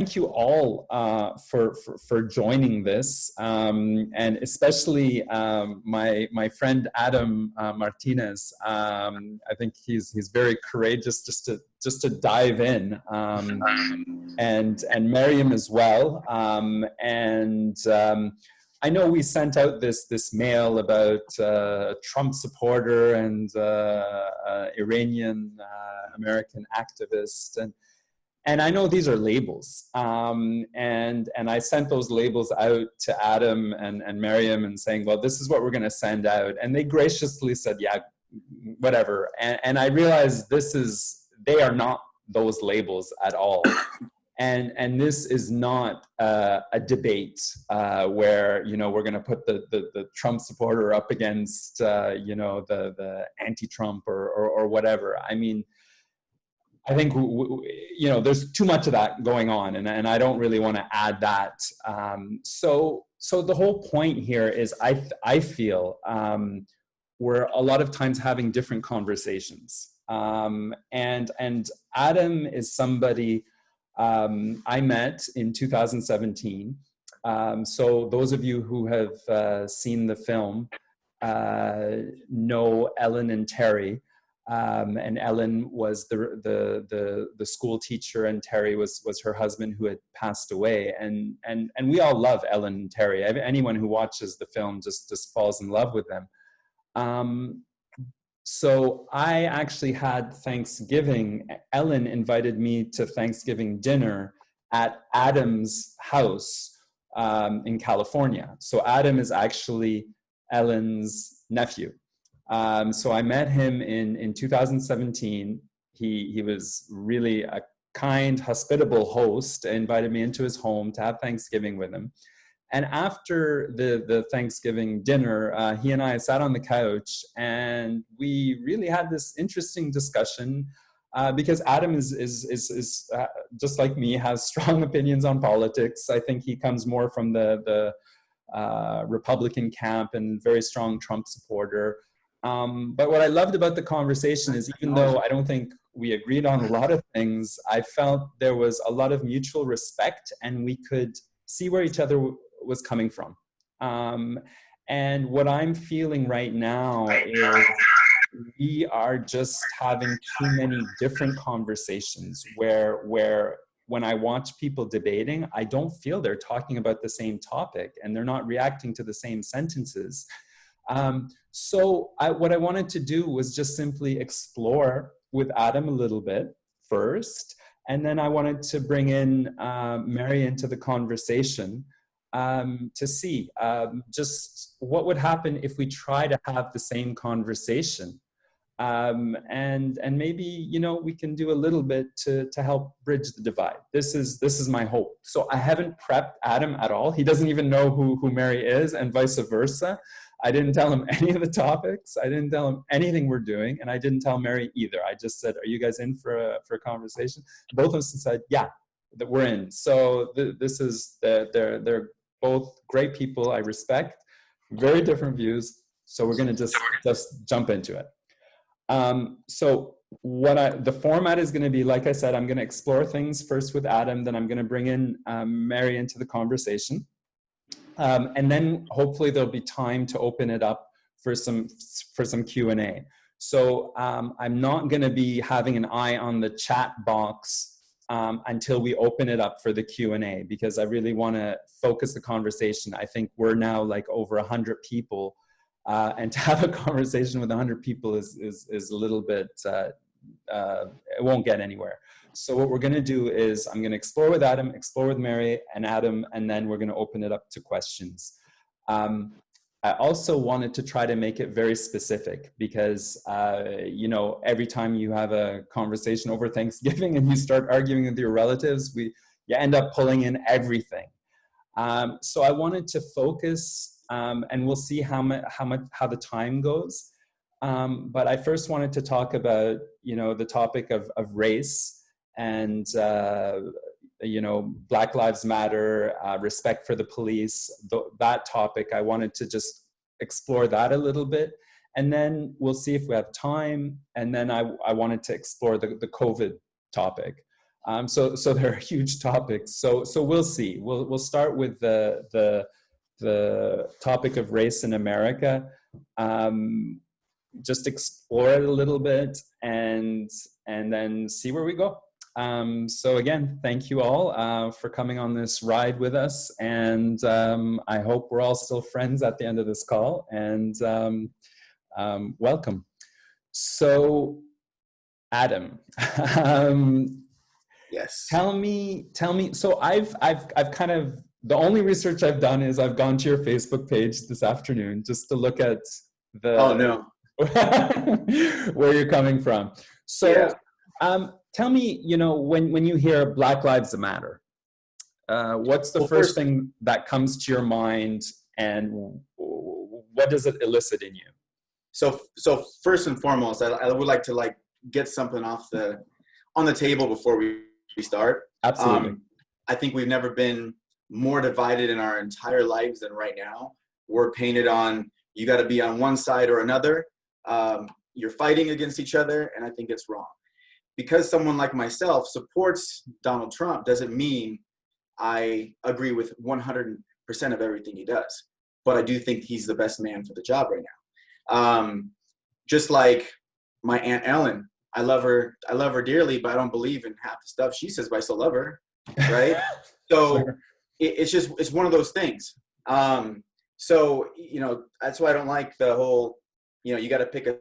thank you all for joining this, and especially my friend Adam Martinez. I think he's very courageous just to dive in, and Miriam as well. I know we sent out this mail about Trump supporter and Iranian American activist, and I know these are labels, and I sent those labels out to Adam and Miriam and saying, well, this is what we're going to send out, and they graciously said, yeah, whatever. And I realized they are not those labels at all. And this is not a debate where, you know, we're going to put the Trump supporter up against, you know, the anti-Trump or whatever. I mean, I think, you know, there's too much of that going on, and I don't really want to add that. So the whole point here is I feel we're a lot of times having different conversations. And Adam is somebody I met in 2017. So those of you who have seen the film know Ellen and Terry. And Ellen was the school teacher, and Terry was her husband who had passed away. And we all love Ellen and Terry. Anyone who watches the film just falls in love with them. So I actually had Thanksgiving. Ellen invited me to Thanksgiving dinner at Adam's house in California. So Adam is actually Ellen's nephew. So I met him in 2017. He was really a kind, hospitable host, invited me into his home to have Thanksgiving with him. And after the Thanksgiving dinner, he and I sat on the couch, and we really had this interesting discussion because Adam is just like me, has strong opinions on politics. I think he comes more from the Republican camp and very strong Trump supporter. But what I loved about the conversation is, even though I don't think we agreed on a lot of things, I felt there was a lot of mutual respect, and we could see where each other was coming from. And what I'm feeling right now is we are just having too many different conversations where when I watch people debating, I don't feel they're talking about the same topic, and they're not reacting to the same sentences. So what I wanted to do was just simply explore with Adam a little bit first, and then I wanted to bring in Mary into the conversation to see just what would happen if we try to have the same conversation. And maybe, you know, we can do a little bit to help bridge the divide. This is my hope. So I haven't prepped Adam at all. He doesn't even know who Mary is, and vice versa. I didn't tell him any of the topics. I didn't tell him anything we're doing, and I didn't tell Mary either. I just said, "Are you guys in for a conversation?" Both of us said, "Yeah, that we're in." So this is they're both great people I respect, very different views. So we're gonna just jump into it. So the format is going to be, like I said, I'm going to explore things first with Adam, then I'm going to bring in Mary into the conversation. And then hopefully there'll be time to open it up for some Q&A. So I'm not going to be having an eye on the chat box until we open it up for the Q&A, because I really want to focus the conversation. I think we're now like over 100 people. And to have a conversation with 100 people is a little bit, it won't get anywhere. So what we're going to do is I'm going to explore with Adam, explore with Mary and Adam, and then we're going to open it up to questions. I also wanted to try to make it very specific because, you know, every time you have a conversation over Thanksgiving and you start arguing with your relatives, you end up pulling in everything. So I wanted to focus, and we'll see how the time goes. But I first wanted to talk about, you know, the topic of race and, you know, Black Lives Matter, respect for the police, that topic. I wanted to just explore that a little bit. And then we'll see if we have time. And then I wanted to explore the COVID topic. So there are huge topics. So we'll see. We'll start with the topic of race in America. Just explore it a little bit and then see where we go. So again, thank you all for coming on this ride with us. And I hope we're all still friends at the end of this call. And welcome. So, Adam, yes. Tell me. So I've kind of, the only research I've done is I've gone to your Facebook page this afternoon just to look at the. Oh no. where you're coming from. So, yeah. Tell me, when you hear Black Lives Matter, what's the first thing that comes to your mind, and what does it elicit in you? So first and foremost, I would like to get something on the table before we start. Absolutely. I think we've never been more divided in our entire lives than right now. We're painted on, you got to be on one side or another. You're fighting against each other, and I think it's wrong. Because someone like myself supports Donald Trump doesn't mean I agree with 100% of everything he does. But I do think he's the best man for the job right now. Just like my Aunt Ellen, I love her dearly, but I don't believe in half the stuff she says, but I still love her, right? So sure. It's one of those things. So, that's why I don't like the whole, you got to pick a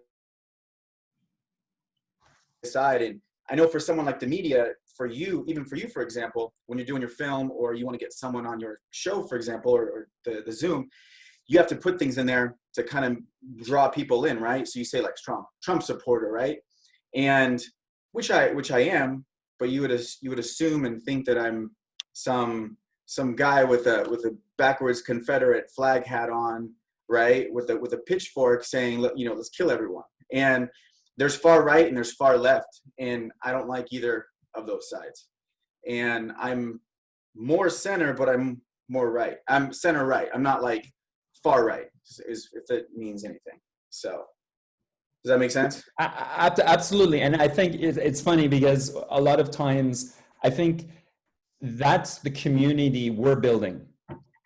side. And I know for someone like the media, for you, for example, when you're doing your film or you want to get someone on your show, for example, or the Zoom, you have to put things in there to kind of draw people in, right? So you say Trump supporter, right? And which I am, but you would assume and think that I'm some guy with a backwards Confederate flag hat on, right? With a pitchfork saying, let's kill everyone. And there's far right and there's far left, and I don't like either of those sides. And I'm more center, but I'm more right. I'm center right. I'm not like far right, if it means anything. So does that make sense? Absolutely. And I think it's funny because a lot of times I think that's the community we're building,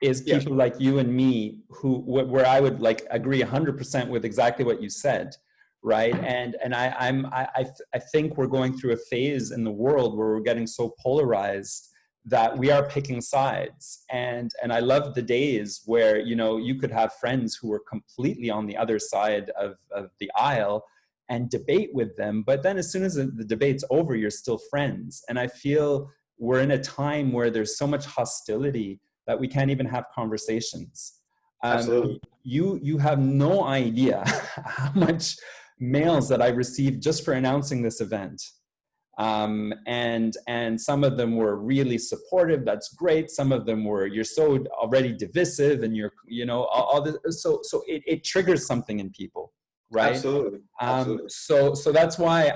is people like you and me where I would agree 100% with exactly what you said. Right. And I think we're going through a phase in the world where we're getting so polarized that we are picking sides. And I love the days where, you could have friends who were completely on the other side of the aisle and debate with them. But then as soon as the debate's over, you're still friends. And I feel we're in a time where there's so much hostility that we can't even have conversations. Absolutely. You have no idea how much mails that I received just for announcing this event. And some of them were really supportive. That's great. Some of them were, you're so already divisive and all this. So it triggers something in people, right? Absolutely. So that's why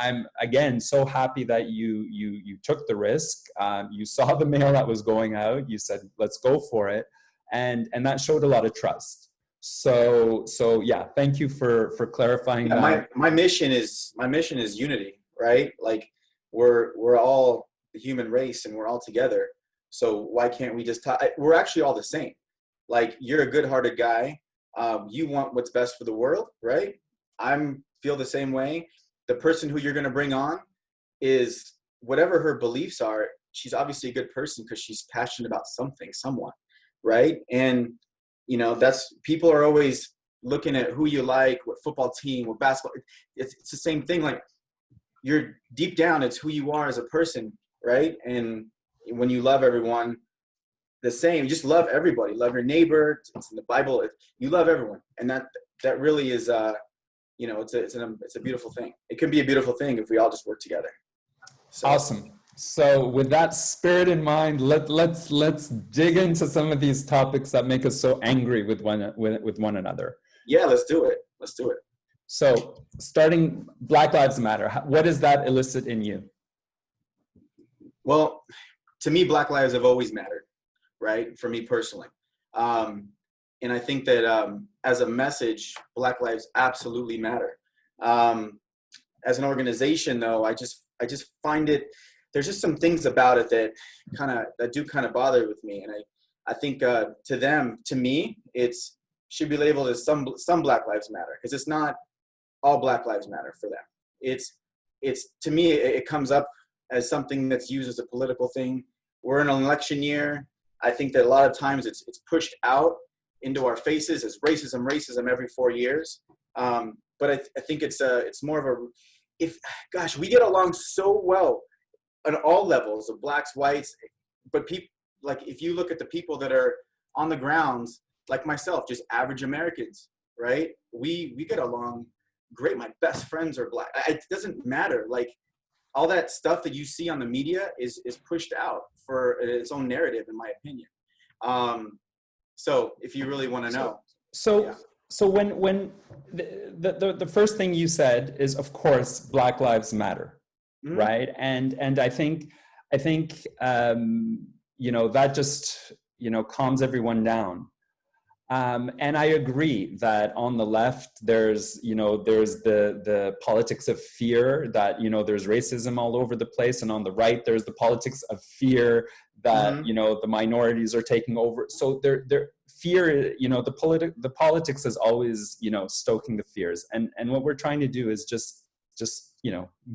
I'm again so happy that you took the risk. You saw the mail that was going out. You said, let's go for it. And that showed a lot of trust. So yeah, thank you for clarifying that. My mission is unity, right? Like we're all the human race and we're all together. So why can't we just talk? We're actually all the same. Like, you're a good-hearted guy. You want what's best for the world, right? Feel the same way. The person who you're going to bring on is, whatever her beliefs are, she's obviously a good person because she's passionate about someone, right? And that's, people are always looking at who you like, what football team, what basketball. It's the same thing. Like, you're deep down, it's who you are as a person, right? And when you love everyone the same, you just love everybody, love your neighbor. It's in the Bible. You love everyone, and that really is, it's a beautiful thing. It can be a beautiful thing if we all just work together. So. Awesome. So with that spirit in mind, let's dig into some of these topics that make us so angry with one another. Yeah, let's do it. So starting Black Lives Matter, what does that elicit in you? Well, to me, Black lives have always mattered, right? For me personally. And I think that as a message, Black lives absolutely matter. As an organization, though, I just find it, there's just some things about it that do kind of bother with me. And I think to me, it's should be labeled as some Black Lives Matter, because it's not all Black Lives Matter for them. It's to me, it comes up as something that's used as a political thing. We're in an election year. I think that a lot of times it's pushed out into our faces as racism every 4 years. But I think it's more of we get along so well on all levels of blacks, whites, but people, like if you look at the people that are on the ground, like myself, just average Americans, right? We get along great. My best friends are black. It doesn't matter. Like all that stuff that you see on the media is pushed out for its own narrative, in my opinion. So if you really want to know. So when the first thing you said is, of course, Black Lives Matter, mm-hmm. right? And I think that just calms everyone down. And I agree that on the left there's the politics of fear that there's racism all over the place, and on the right there's the politics of fear that mm-hmm. The minorities are taking over. So their fear, the politics is always stoking the fears, and what we're trying to do is just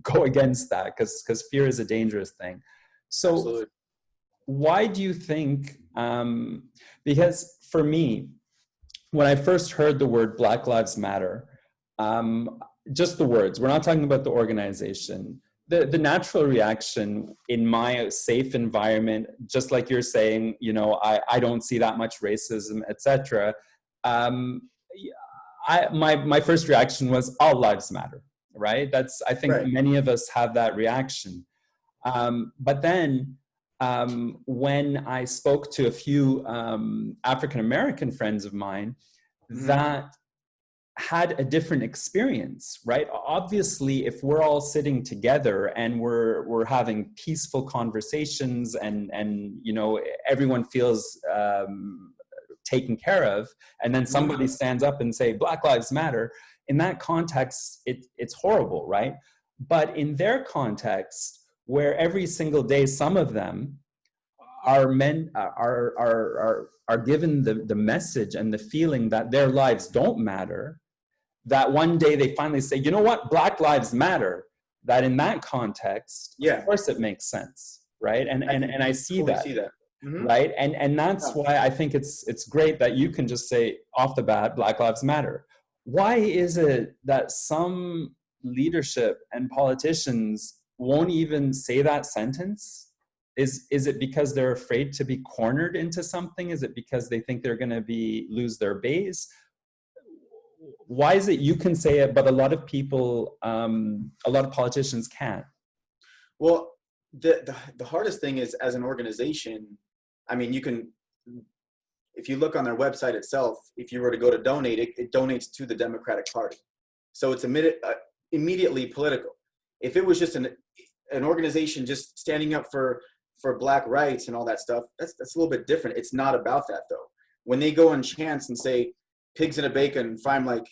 go against that, because fear is a dangerous thing. So absolutely. Why do you think? Because for me, when I first heard the word Black Lives Matter, just the words, we're not talking about the organization, the natural reaction in my safe environment, just like you're saying, I don't see that much racism, etc. My first reaction was all lives matter, right? I think right. Many of us have that reaction. But then when I spoke to a few African American friends of mine mm-hmm. that had a different experience, right? Obviously, if we're all sitting together and we're having peaceful conversations and everyone feels taken care of, and then somebody mm-hmm. stands up and say Black Lives Matter, in that context, it's horrible, right? But in their context, where every single day some of them are given the message and the feeling that their lives don't matter, that one day they finally say, you know what, Black Lives Matter, that in that context, of course it makes sense, right? And I see that, mm-hmm. right? And that's why I think it's great that you can just say off the bat, Black Lives Matter. Why is it that some leadership and politicians won't even say that sentence? Is it because they're afraid to be cornered into something? Is it because they think they're going to lose their base? Why is it you can say it, but a lot of people, a lot of politicians can't? Well, the hardest thing is, as an organization, I mean, if you look on their website itself, if you were to go to donate, it donates to the Democratic Party. So it's immediately political. If it was just an organization just standing up for Black rights and all that stuff, that's a little bit different. It's not about that, though. When they go and chants and say, pigs in a bacon, fry 'em like,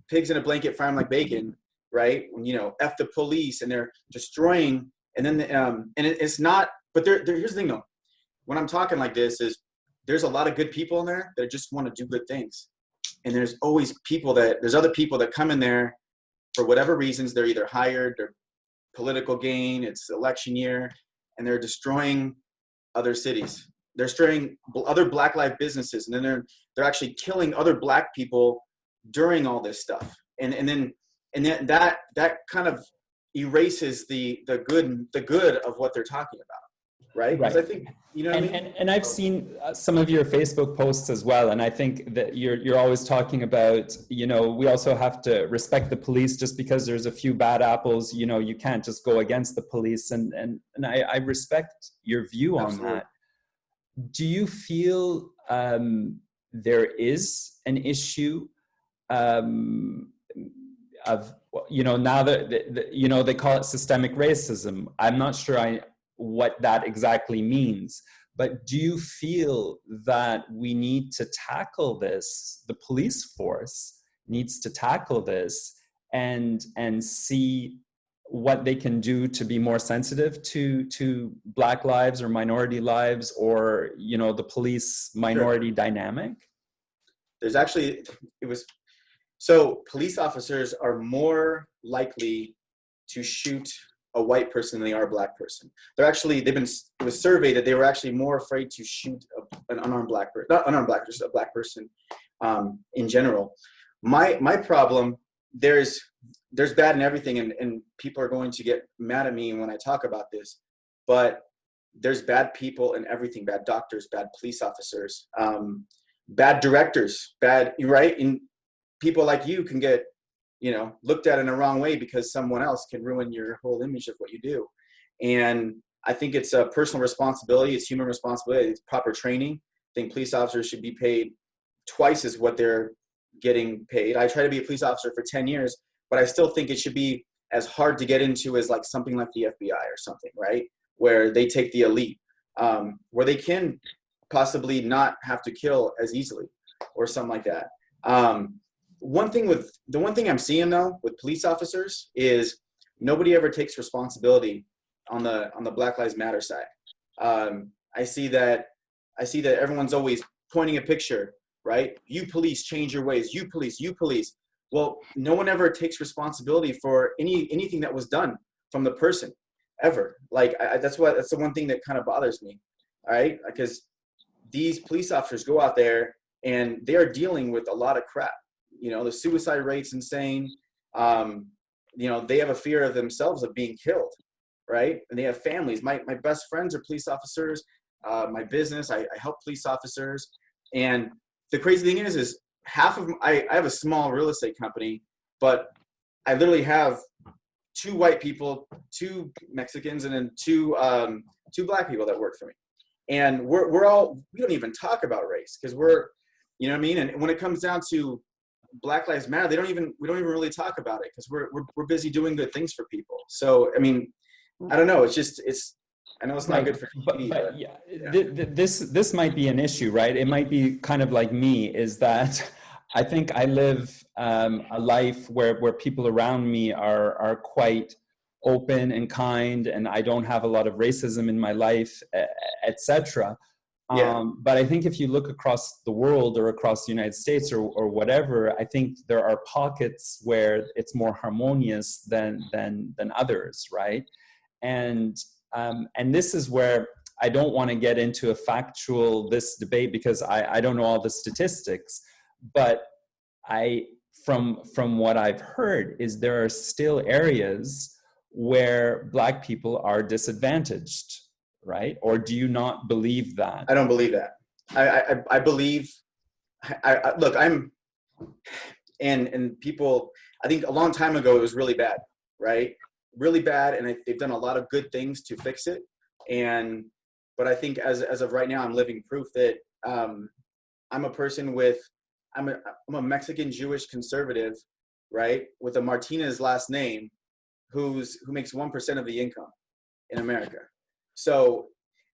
pigs in a blanket, fry 'em like bacon, right? F the police, and they're destroying, and then, it's not, but here's the thing though. When I'm talking like this is, there's a lot of good people in there that just want to do good things. And there's always there's other people that come in there for whatever reasons. They're either hired, they're political gain, it's election year, and they're destroying other cities. They're destroying other Black life businesses, and then they're actually killing other Black people during all this stuff. And then that kind of erases the good of what they're talking about, right? Because I think what I mean? And I've seen some of your Facebook posts as well, and I think that you're always talking about, we also have to respect the police. Just because there's a few bad apples, you can't just go against the police, and I respect your view on Absolutely. That. Do you feel there is an issue of, now that they call it systemic racism? I'm not sure what that exactly means, but do you feel that we need to tackle this? The police force needs to tackle this and see what they can do to be more sensitive to Black lives or minority lives, or, you know, the police minority dynamic? There's actually, so police officers are more likely to shoot a white person than they are a black person. It was surveyed that they were actually more afraid to shoot an unarmed black person, not unarmed black, just a black person in general. My problem, there's bad in everything, and people are going to get mad at me when I talk about this, but there's bad people in everything: bad doctors, bad police officers, bad directors, right? And people like you can get, you know, looked at in a wrong way because someone else can ruin your whole image of what you do. And I think it's a personal responsibility. It's human responsibility. It's proper training. I think police officers should be paid twice as what they're getting paid. I tried to be a police officer for 10 years, but I still think it should be as hard to get into as like something like the FBI or something, right? Where they take the elite, where they can possibly not have to kill as easily or something like that. The one thing I'm seeing though with police officers is nobody ever takes responsibility on the Black Lives Matter side. I see that everyone's always pointing a picture, right? You police, change your ways. You police, you police. Well, no one ever takes responsibility for anything that was done from the person ever. Like that's the one thing that kind of bothers me. All right, because these police officers go out there and they are dealing with a lot of crap. You know, the suicide rate's insane. You know, they have a fear of themselves of being killed, right? And they have families. My best friends are police officers. My business, I help police officers. And the crazy thing is I have a small real estate company, but I literally have 2 white people, 2 Mexicans, and then 2 black people that work for me. And we don't even talk about race because you know what I mean? And when it comes down to Black Lives Matter, we don't even really talk about it because we're busy doing good things for people. So, I mean, I don't know. I know it's not good for TV, but yeah. This might be an issue, right? It might be kind of like me, is that I think I live a life where people around me are quite open and kind, and I don't have a lot of racism in my life, etc. But I think if you look across the world or across the United States or whatever, I think there are pockets where it's more harmonious than others, right? And this is where I don't want to get into this debate because I don't know all the statistics, but from what I've heard is there are still areas where Black people are disadvantaged, right? Or do you not believe that? I don't believe that. I believe, look, and people, I think a long time ago it was really bad, right? Really bad, and they've done a lot of good things to fix it. But I think as of right now, I'm living proof that I'm a person I'm a Mexican Jewish conservative, right, with a Martinez last name, who makes 1% of the income in America. So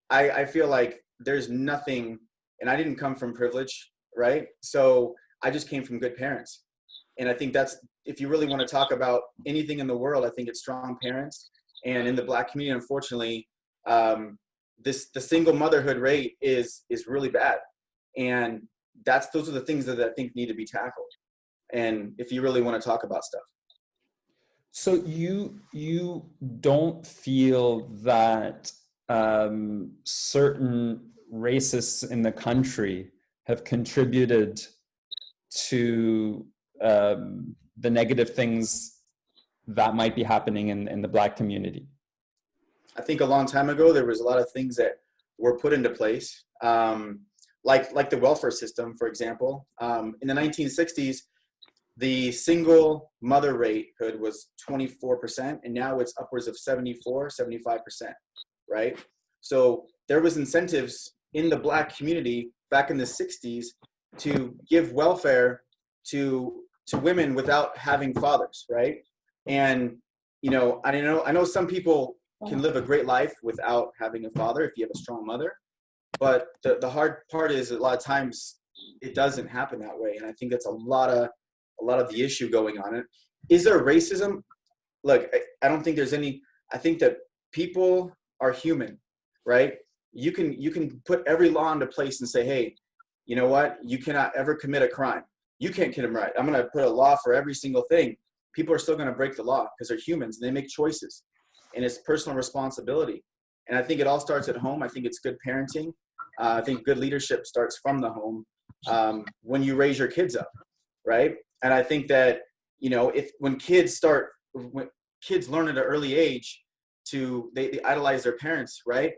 I feel like there's nothing, and I didn't come from privilege, right? So I just came from good parents. And I think that's, if you really want to talk about anything in the world, I think it's strong parents. And in the Black community, unfortunately, the single motherhood rate is really bad. And those are the things that I think need to be tackled. And if you really want to talk about stuff. So you don't feel that certain racists in the country have contributed to the negative things that might be happening in the Black community? I think a long time ago, there was a lot of things that were put into place, like the welfare system, for example. In the 1960s, the single mother ratehood was 24%, and now it's upwards of 75%, right? So there was incentives in the Black community back in the 60s to give welfare to women without having fathers, right? And, you know, I know some people can live a great life without having a father if you have a strong mother, but the hard part is a lot of times it doesn't happen that way. And I think that's a lot of the issue going on. Is there racism? look, I don't think there's any, I think that people are human, right? You can put every law into place and say, hey, you know what? You cannot ever commit a crime. You can't commit a right. I'm going to put a law for every single thing. People are still going to break the law because they're humans and they make choices, and it's personal responsibility. And I think it all starts at home. I think it's good parenting. I think good leadership starts from the home when you raise your kids up, right? And I think that, you know, when kids learn at an early age they idolize their parents, right?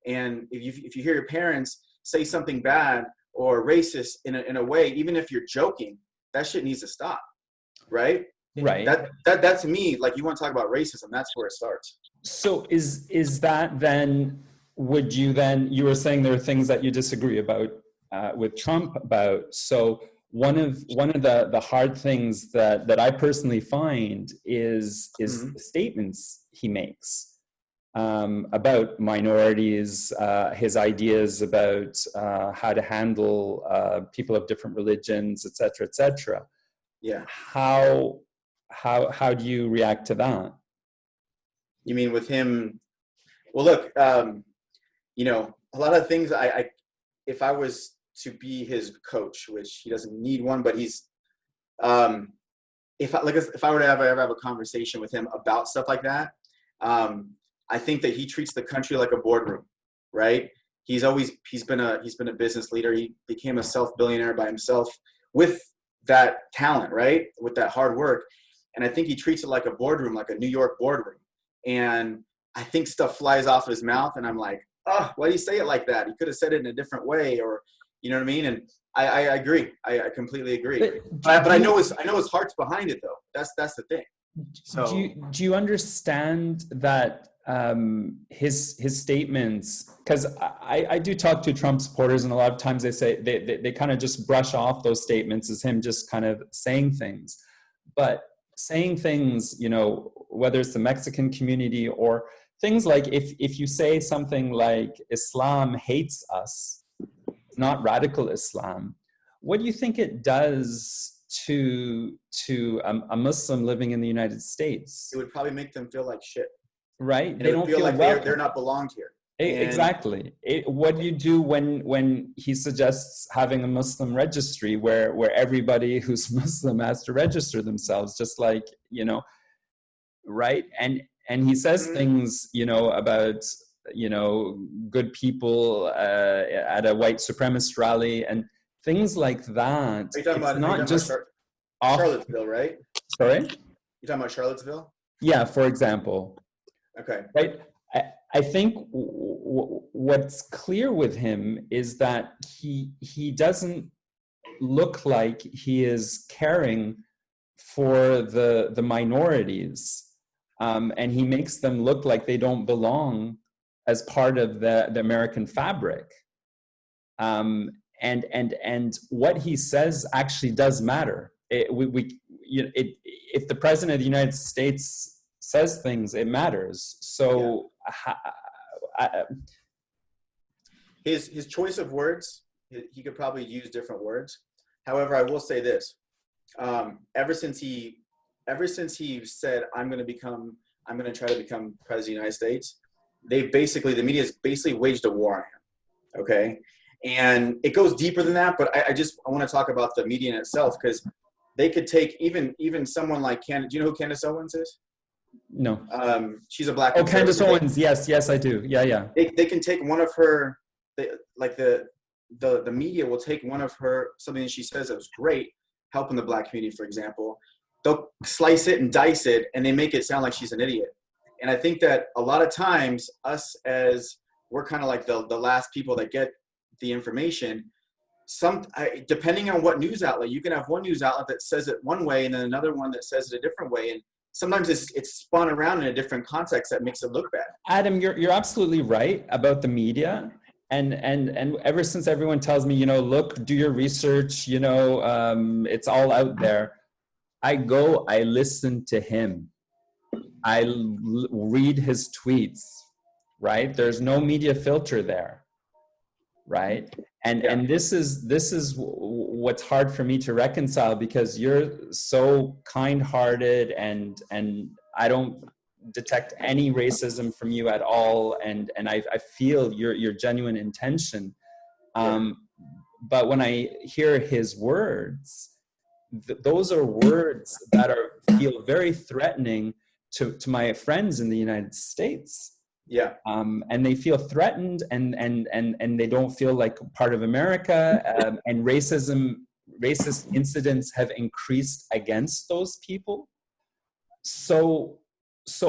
And if you hear your parents say something bad or racist in a way, even if you're joking, that shit needs to stop, right? Right. That to me, like, you want to talk about racism, that's where it starts. So is that then, you were saying there are things that you disagree about with Trump about. So one of the hard things that I personally find is the statements he makes about minorities, his ideas about how to handle people of different religions, et cetera, et cetera. Yeah. How do you react to that? You mean with him? Well, look, you know, a lot of things if I was to be his coach, which he doesn't need one, but he's, if I were to ever have a conversation with him about stuff like that, I think that he treats the country like a boardroom, right? He's been a business leader. He became a self-billionaire by himself with that talent, right? With that hard work. And I think he treats it like a boardroom, like a New York boardroom. And I think stuff flies off his mouth, and I'm like, oh, why do you say it like that? He could have said it in a different way, or, you know what I mean? And I agree. I completely agree. But I know his heart's behind it, though. That's the thing. So do you understand that his statements? Because I do talk to Trump supporters, and a lot of times they say they kind of just brush off those statements as him just kind of saying things, but saying things, you know, whether it's the Mexican community or things like if you say something like Islam hates us, not radical Islam, what do you think it does to a Muslim living in the United States? it would probably make them feel like shit, right? and They don't feel like welcome. they're not belonged here. Exactly. What do you do when he suggests having a Muslim registry where everybody who's Muslim has to register themselves, just like, you know, right? And he says things, you know, about, you know, good people at a white supremacist rally and things like that. Are you talking about not just Charlottesville, right? Sorry? You talking about Charlottesville? Yeah, for example. Okay. Right. I think what's clear with him is that he doesn't look like he is caring for the minorities, and he makes them look like they don't belong as part of the American fabric. And what he says actually does matter. If the president of the United States says things, it matters. So his choice of words, he could probably use different words. However, I will say this: ever since he said, I'm going to try to become president of the United States, the media has basically waged a war on him. Okay, and it goes deeper than that. But I want to talk about the media in itself, because they could take even someone like Candace. Do you know who Candace Owens is? No. She's a black. Oh, Candace Owens. Yes, I do. Yeah. They can take one of her, the media will take one of her, something that she says that was great, helping the black community, for example. They'll slice it and dice it, and they make it sound like she's an idiot. And I think that a lot of times we're kind of like the last people that get the information. Depending on what news outlet, you can have one news outlet that says it one way and then another one that says it a different way. And sometimes it's spun around in a different context that makes it look bad. Adam, you're absolutely right about the media. And ever since everyone tells me, you know, look, do your research, you know, it's all out there. I listen to him. I read his tweets, right? There's no media filter there, right? And this is what's hard for me to reconcile, because you're so kind-hearted and I don't detect any racism from you at all, and I feel your genuine intention. But when I hear his words, those are words that feel very threatening to my friends in the United States. Yeah. And they feel threatened, and they don't feel like part of America. And racist incidents have increased against those people. So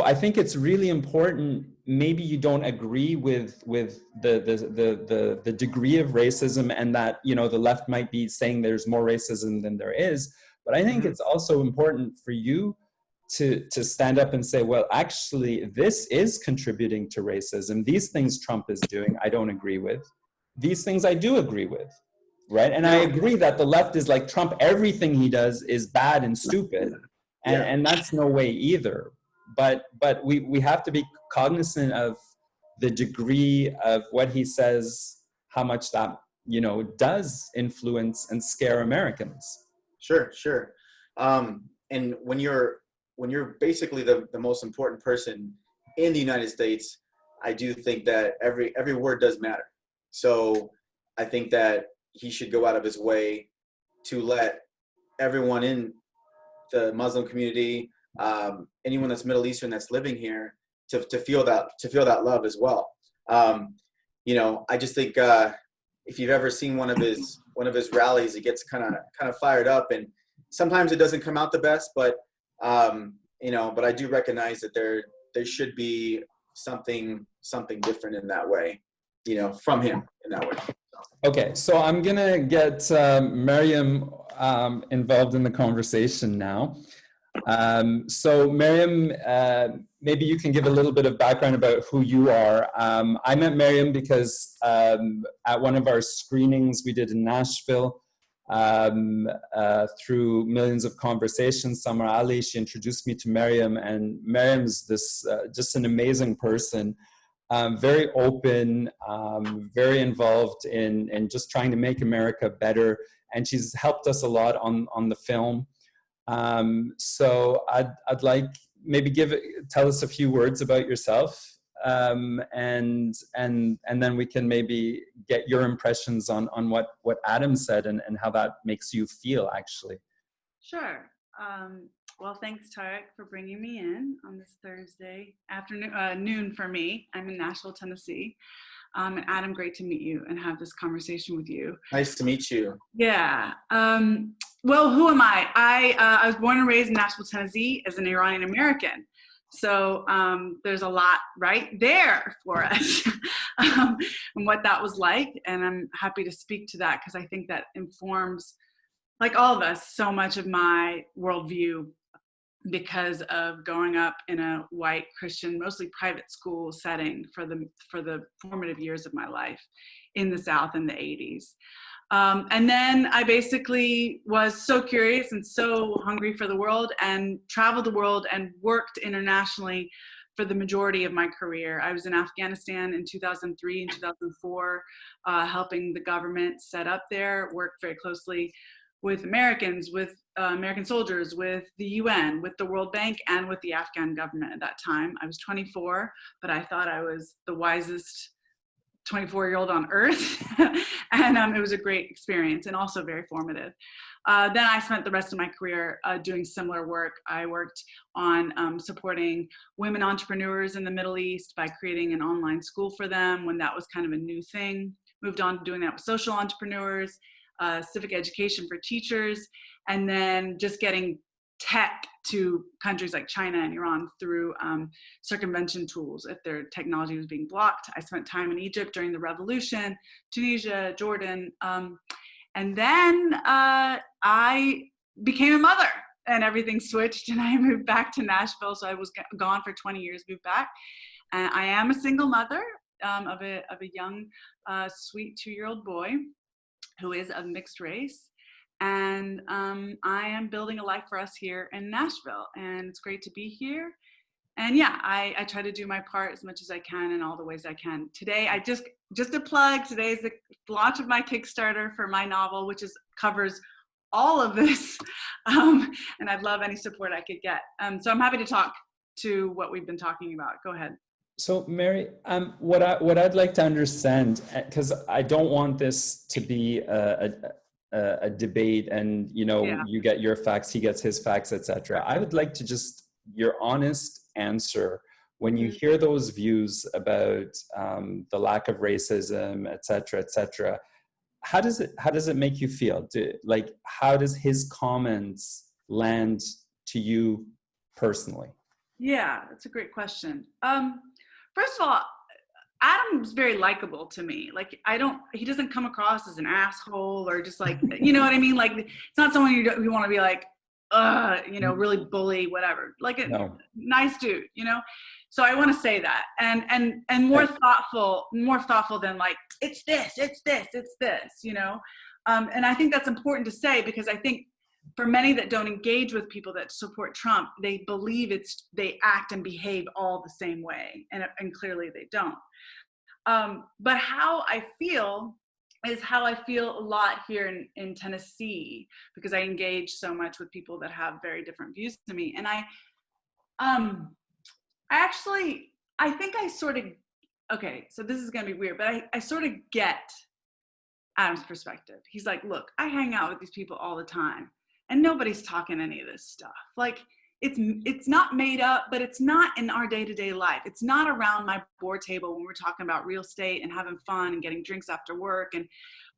I think it's really important. Maybe you don't agree with the degree of racism, and that, you know, the left might be saying there's more racism than there is. But I think it's also important for you to stand up and say, well, actually, this is contributing to racism. These things Trump is doing, I don't agree with. These things I do agree with, right? And I agree that the left is like Trump. Everything he does is bad and stupid. And that's no way either. But we have to be cognizant of the degree of what he says, how much that, you know, does influence and scare Americans. Sure. And when you're basically the most important person in the United States, I do think that every word does matter. So I think that he should go out of his way to let everyone in the Muslim community, anyone that's Middle Eastern that's living here, to feel that love as well. You know, I just think if you've ever seen one of his rallies, it gets kind of fired up, and sometimes it doesn't come out the best, but you know, but I do recognize that there should be something different in that way, you know, from him in that way. Okay, so I'm gonna get Miriam involved in the conversation now. So Miriam, maybe you can give a little bit of background about who you are. I met Miriam because at one of our screenings we did in Nashville, through millions of conversations, Samar Ali, she introduced me to Miriam, and Miriam's this just an amazing person. Very open, very involved in just trying to make America better, and she's helped us a lot on the film. So I'd like maybe tell us a few words about yourself, and then we can maybe get your impressions on what Adam said and how that makes you feel, actually. Sure. Well, thanks, Tarek, for bringing me in on this Thursday afternoon, noon for me. I'm in Nashville, Tennessee. And Adam, great to meet you and have this conversation with you. Nice to meet you. Yeah. Well, who am I? I was born and raised in Nashville, Tennessee as an Iranian American. So there's a lot right there for us and what that was like. And I'm happy to speak to that because I think that informs, like all of us, so much of my worldview because of growing up in a white Christian, mostly private school setting for the formative years of my life in the South in the 80s. And then I basically was so curious and so hungry for the world and traveled the world and worked internationally for the majority of my career. I was in Afghanistan in 2003 and 2004, helping the government set up there, worked very closely with Americans, with American soldiers, with the UN, with the World Bank, and with the Afghan government at that time. I was 24, but I thought I was the wisest 24-year-old on earth. And it was a great experience and also very formative. Then I spent the rest of my career doing similar work. I worked on supporting women entrepreneurs in the Middle East by creating an online school for them when that was kind of a new thing. Moved on to doing that with social entrepreneurs, civic education for teachers, and then just getting tech to countries like China and Iran through circumvention tools if their technology was being blocked. I spent time in Egypt during the revolution, Tunisia, Jordan, and then I became a mother and everything switched and I moved back to Nashville. So I was gone for 20 years, moved back. And I am a single mother of a young, sweet 2-year-old boy who is of mixed race. And I am building a life for us here in Nashville, and it's great to be here. And yeah, I try to do my part as much as I can in all the ways I can. Today, I just a plug, today is the launch of my Kickstarter for my novel, which covers all of this. And I'd love any support I could get. So I'm happy to talk to what we've been talking about. Go ahead. So Mary, what I'd like to understand, because I don't want this to be a debate and, you know, you get your facts, he gets his facts, etc. I would like to just your honest answer when you hear those views about the lack of racism, etc., etc. How does it make you feel? How does his comments land to you personally? Yeah, that's a great question. First of all, Adam's very likable to me. Like, he doesn't come across as an asshole or just like, you know what I mean? Like, it's not someone you want to be like, you know, really bully, whatever. Like a nice dude, you know? So I want to say that, and more thoughtful than like, it's this, you know? And I think that's important to say, because I think for many that don't engage with people that support Trump, they believe they act and behave all the same way, and clearly they don't. But how I feel is how I feel a lot here in Tennessee, because I engage so much with people that have very different views to me. And I think I sort of, okay, so this is going to be weird, but I sort of get Adam's perspective. He's like, look, I hang out with these people all the time, and nobody's talking any of this stuff. Like, it's not made up, but it's not in our day-to-day life. It's not around my board table when we're talking about real estate and having fun and getting drinks after work, and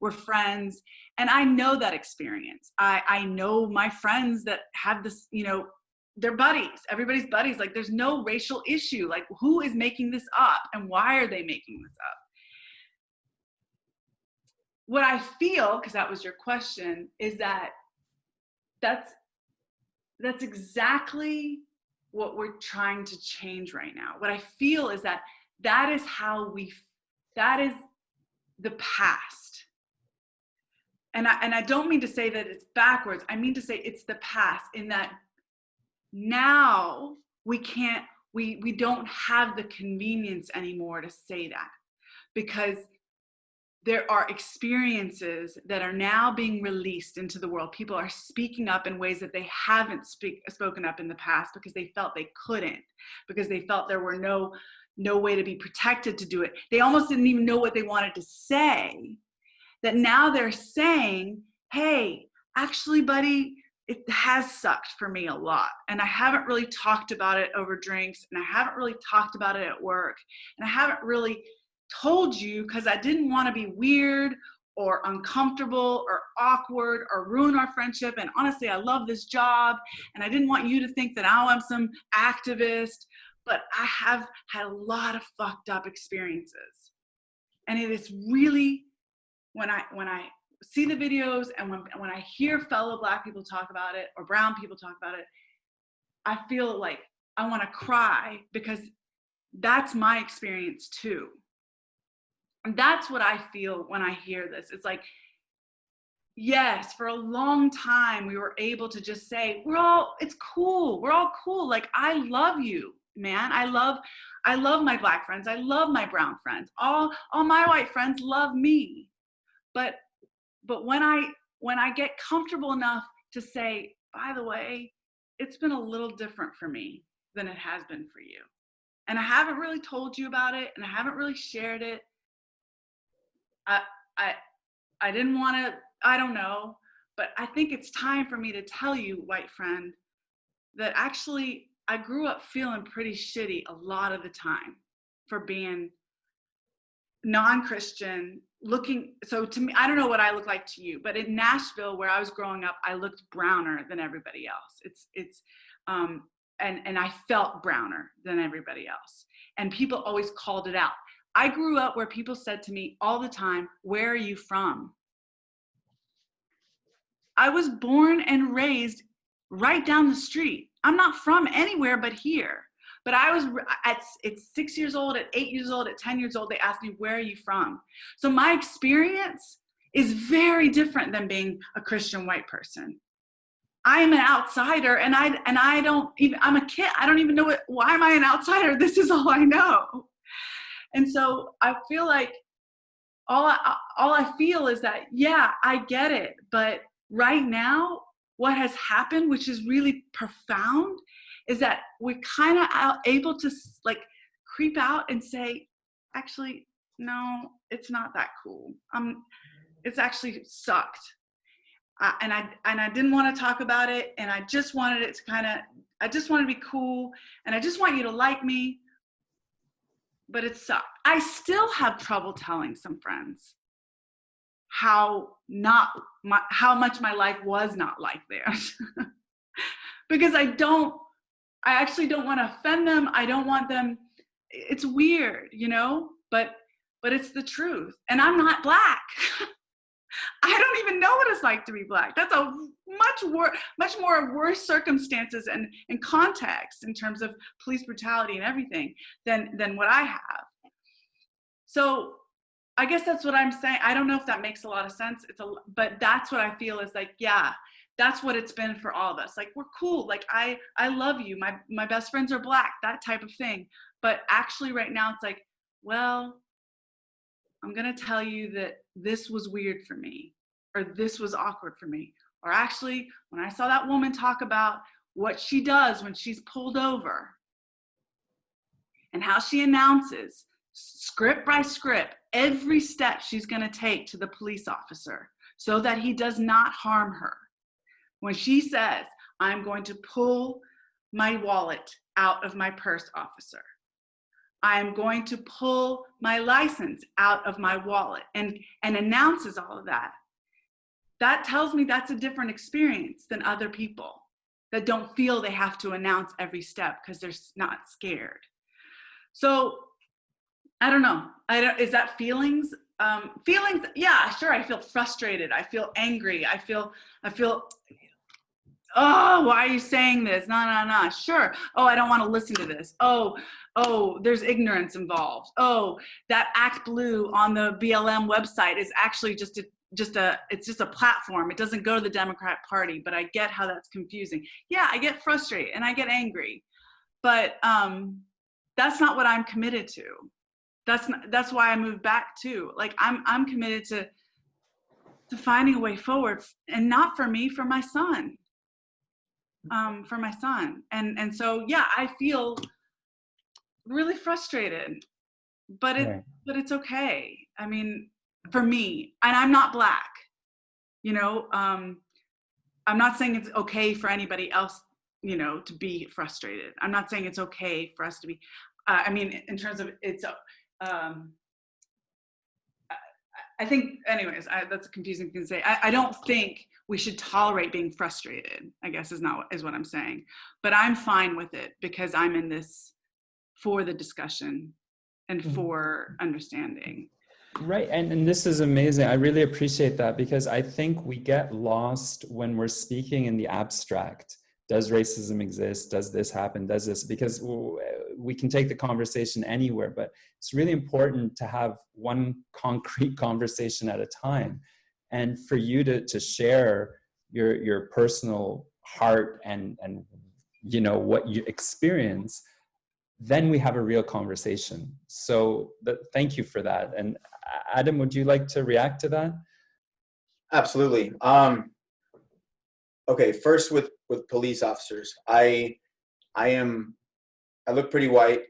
we're friends. And I know that experience. I know my friends that have this, you know, they're buddies, everybody's buddies. Like, there's no racial issue. Like, who is making this up and why are they making this up? What I feel, because that was your question, is that that's exactly what we're trying to change right now. What I feel is that is that is the past. And I don't mean to say that it's backwards. I mean to say it's the past, in that now we don't have the convenience anymore to say that, because there are experiences that are now being released into the world. People are speaking up in ways that they haven't spoken up in the past, because they felt they couldn't, because they felt there were no way to be protected to do it. They almost didn't even know what they wanted to say. That now they're saying, hey, actually, buddy, it has sucked for me a lot. And I haven't really talked about it over drinks, and I haven't really talked about it at work, and I haven't really told you because I didn't want to be weird or uncomfortable or awkward or ruin our friendship. And honestly, I love this job, and I didn't want you to think that I'm some activist, but I have had a lot of fucked up experiences. And it is really, when I see the videos and when I hear fellow Black people talk about it, or brown people talk about it, I feel like I want to cry, because that's my experience too. And that's what I feel when I hear this. It's like, yes, for a long time we were able to just say, it's cool. We're all cool. Like, I love you, man. I love my Black friends. I love my brown friends. All my white friends love me. But when I get comfortable enough to say, by the way, it's been a little different for me than it has been for you, and I haven't really told you about it, and I haven't really shared it. I didn't want to, I don't know, but I think it's time for me to tell you, white friend, that actually I grew up feeling pretty shitty a lot of the time for being non-Christian, so to me, I don't know what I look like to you, but in Nashville, where I was growing up, I looked browner than everybody else. And I felt browner than everybody else. And people always called it out. I grew up where people said to me all the time, where are you from? I was born and raised right down the street. I'm not from anywhere but here. But I was at 6 years old, at 8 years old, at 10 years old, they asked me, where are you from? So my experience is very different than being a Christian white person. I am an outsider, and I don't even, I'm a kid. I don't even know why am I an outsider? This is all I know. And so I feel like all I feel is that, yeah, I get it. But right now, what has happened, which is really profound, is that we're kind of able to like creep out and say, actually, no, it's not that cool. It's actually sucked. And I didn't want to talk about it. And I just wanted it to I just want to be cool. And I just want you to like me. But it sucked. I still have trouble telling some friends how much my life was not like theirs. Because I actually don't want to offend them. I don't want them, it's weird, you know, but it's the truth. And I'm not Black. I don't even know what it's like to be Black. That's a much more worse circumstances and context in terms of police brutality and everything than what I have. So I guess that's what I'm saying. I don't know if that makes a lot of sense. But that's what I feel is like, yeah, that's what it's been for all of us. Like, we're cool. Like, I love you. My best friends are Black, that type of thing. But actually right now it's like, well, I'm going to tell you that this was weird for me, or this was awkward for me. Or actually, when I saw that woman talk about what she does when she's pulled over and how she announces script by script every step she's going to take to the police officer so that he does not harm her. When she says, I'm going to pull my wallet out of my purse, officer. I am going to pull my license out of my wallet, and announces all of that. That tells me that's a different experience than other people that don't feel they have to announce every step because they're not scared. So I don't know. Is that feelings? Feelings, yeah, sure. I feel frustrated. I feel angry. I feel, oh, why are you saying this? No. Sure. Oh, I don't want to listen to this. Oh, there's ignorance involved. Oh, that Act Blue on the BLM website is actually just a platform. It doesn't go to the Democrat Party, but I get how that's confusing. Yeah, I get frustrated and I get angry, but that's not what I'm committed to. That's why I moved back too. Like, I'm committed to finding a way forward, and not for me, for my son. And so, yeah, I feel really frustrated, but it's okay. I mean, for me, and I'm not Black, you know, I'm not saying it's okay for anybody else, you know, to be frustrated. I'm not saying it's okay for us to be, I mean, in terms of I think, anyways, that's a confusing thing to say. I don't think we should tolerate being frustrated, I guess is what I'm saying. But I'm fine with it because I'm in this for the discussion and for understanding. Right, and this is amazing. I really appreciate that, because I think we get lost when we're speaking in the abstract. Does racism exist? Does this happen? Does this? Because we can take the conversation anywhere, but it's really important to have one concrete conversation at a time. And for you to share your personal heart and you know what you experience, then we have a real conversation. So thank you for that. And Adam, would you like to react to that? Absolutely. Okay, first with police officers, I look pretty white.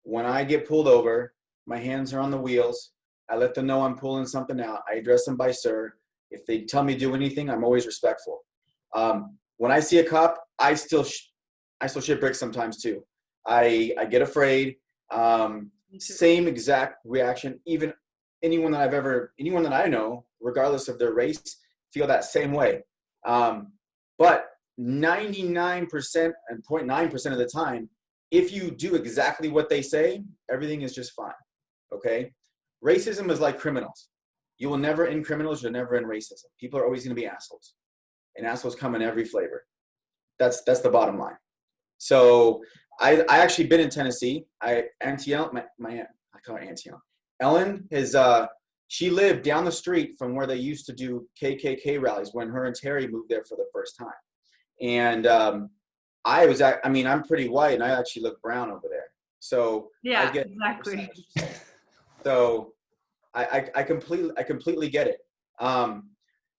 When I get pulled over, my hands are on the wheels. I let them know I'm pulling something out. I address them by sir. If they tell me to do anything, I'm always respectful. When I see a cop, I still shit bricks sometimes too. I get afraid. Same exact reaction. Even anyone that I know, regardless of their race, feel that same way. But 99% and 0.9% of the time, if you do exactly what they say, everything is just fine. Okay? Racism is like criminals. You will never end criminals, you'll never end racism. People are always going to be assholes. And assholes come in every flavor. That's the bottom line. So I actually been in Tennessee. Auntie Ellen, I call her Auntie Ellen. Ellen is she lived down the street from where they used to do KKK rallies when her and Terry moved there for the first time. And I'm pretty white and I actually look brown over there. So yeah, exactly. So I completely get it.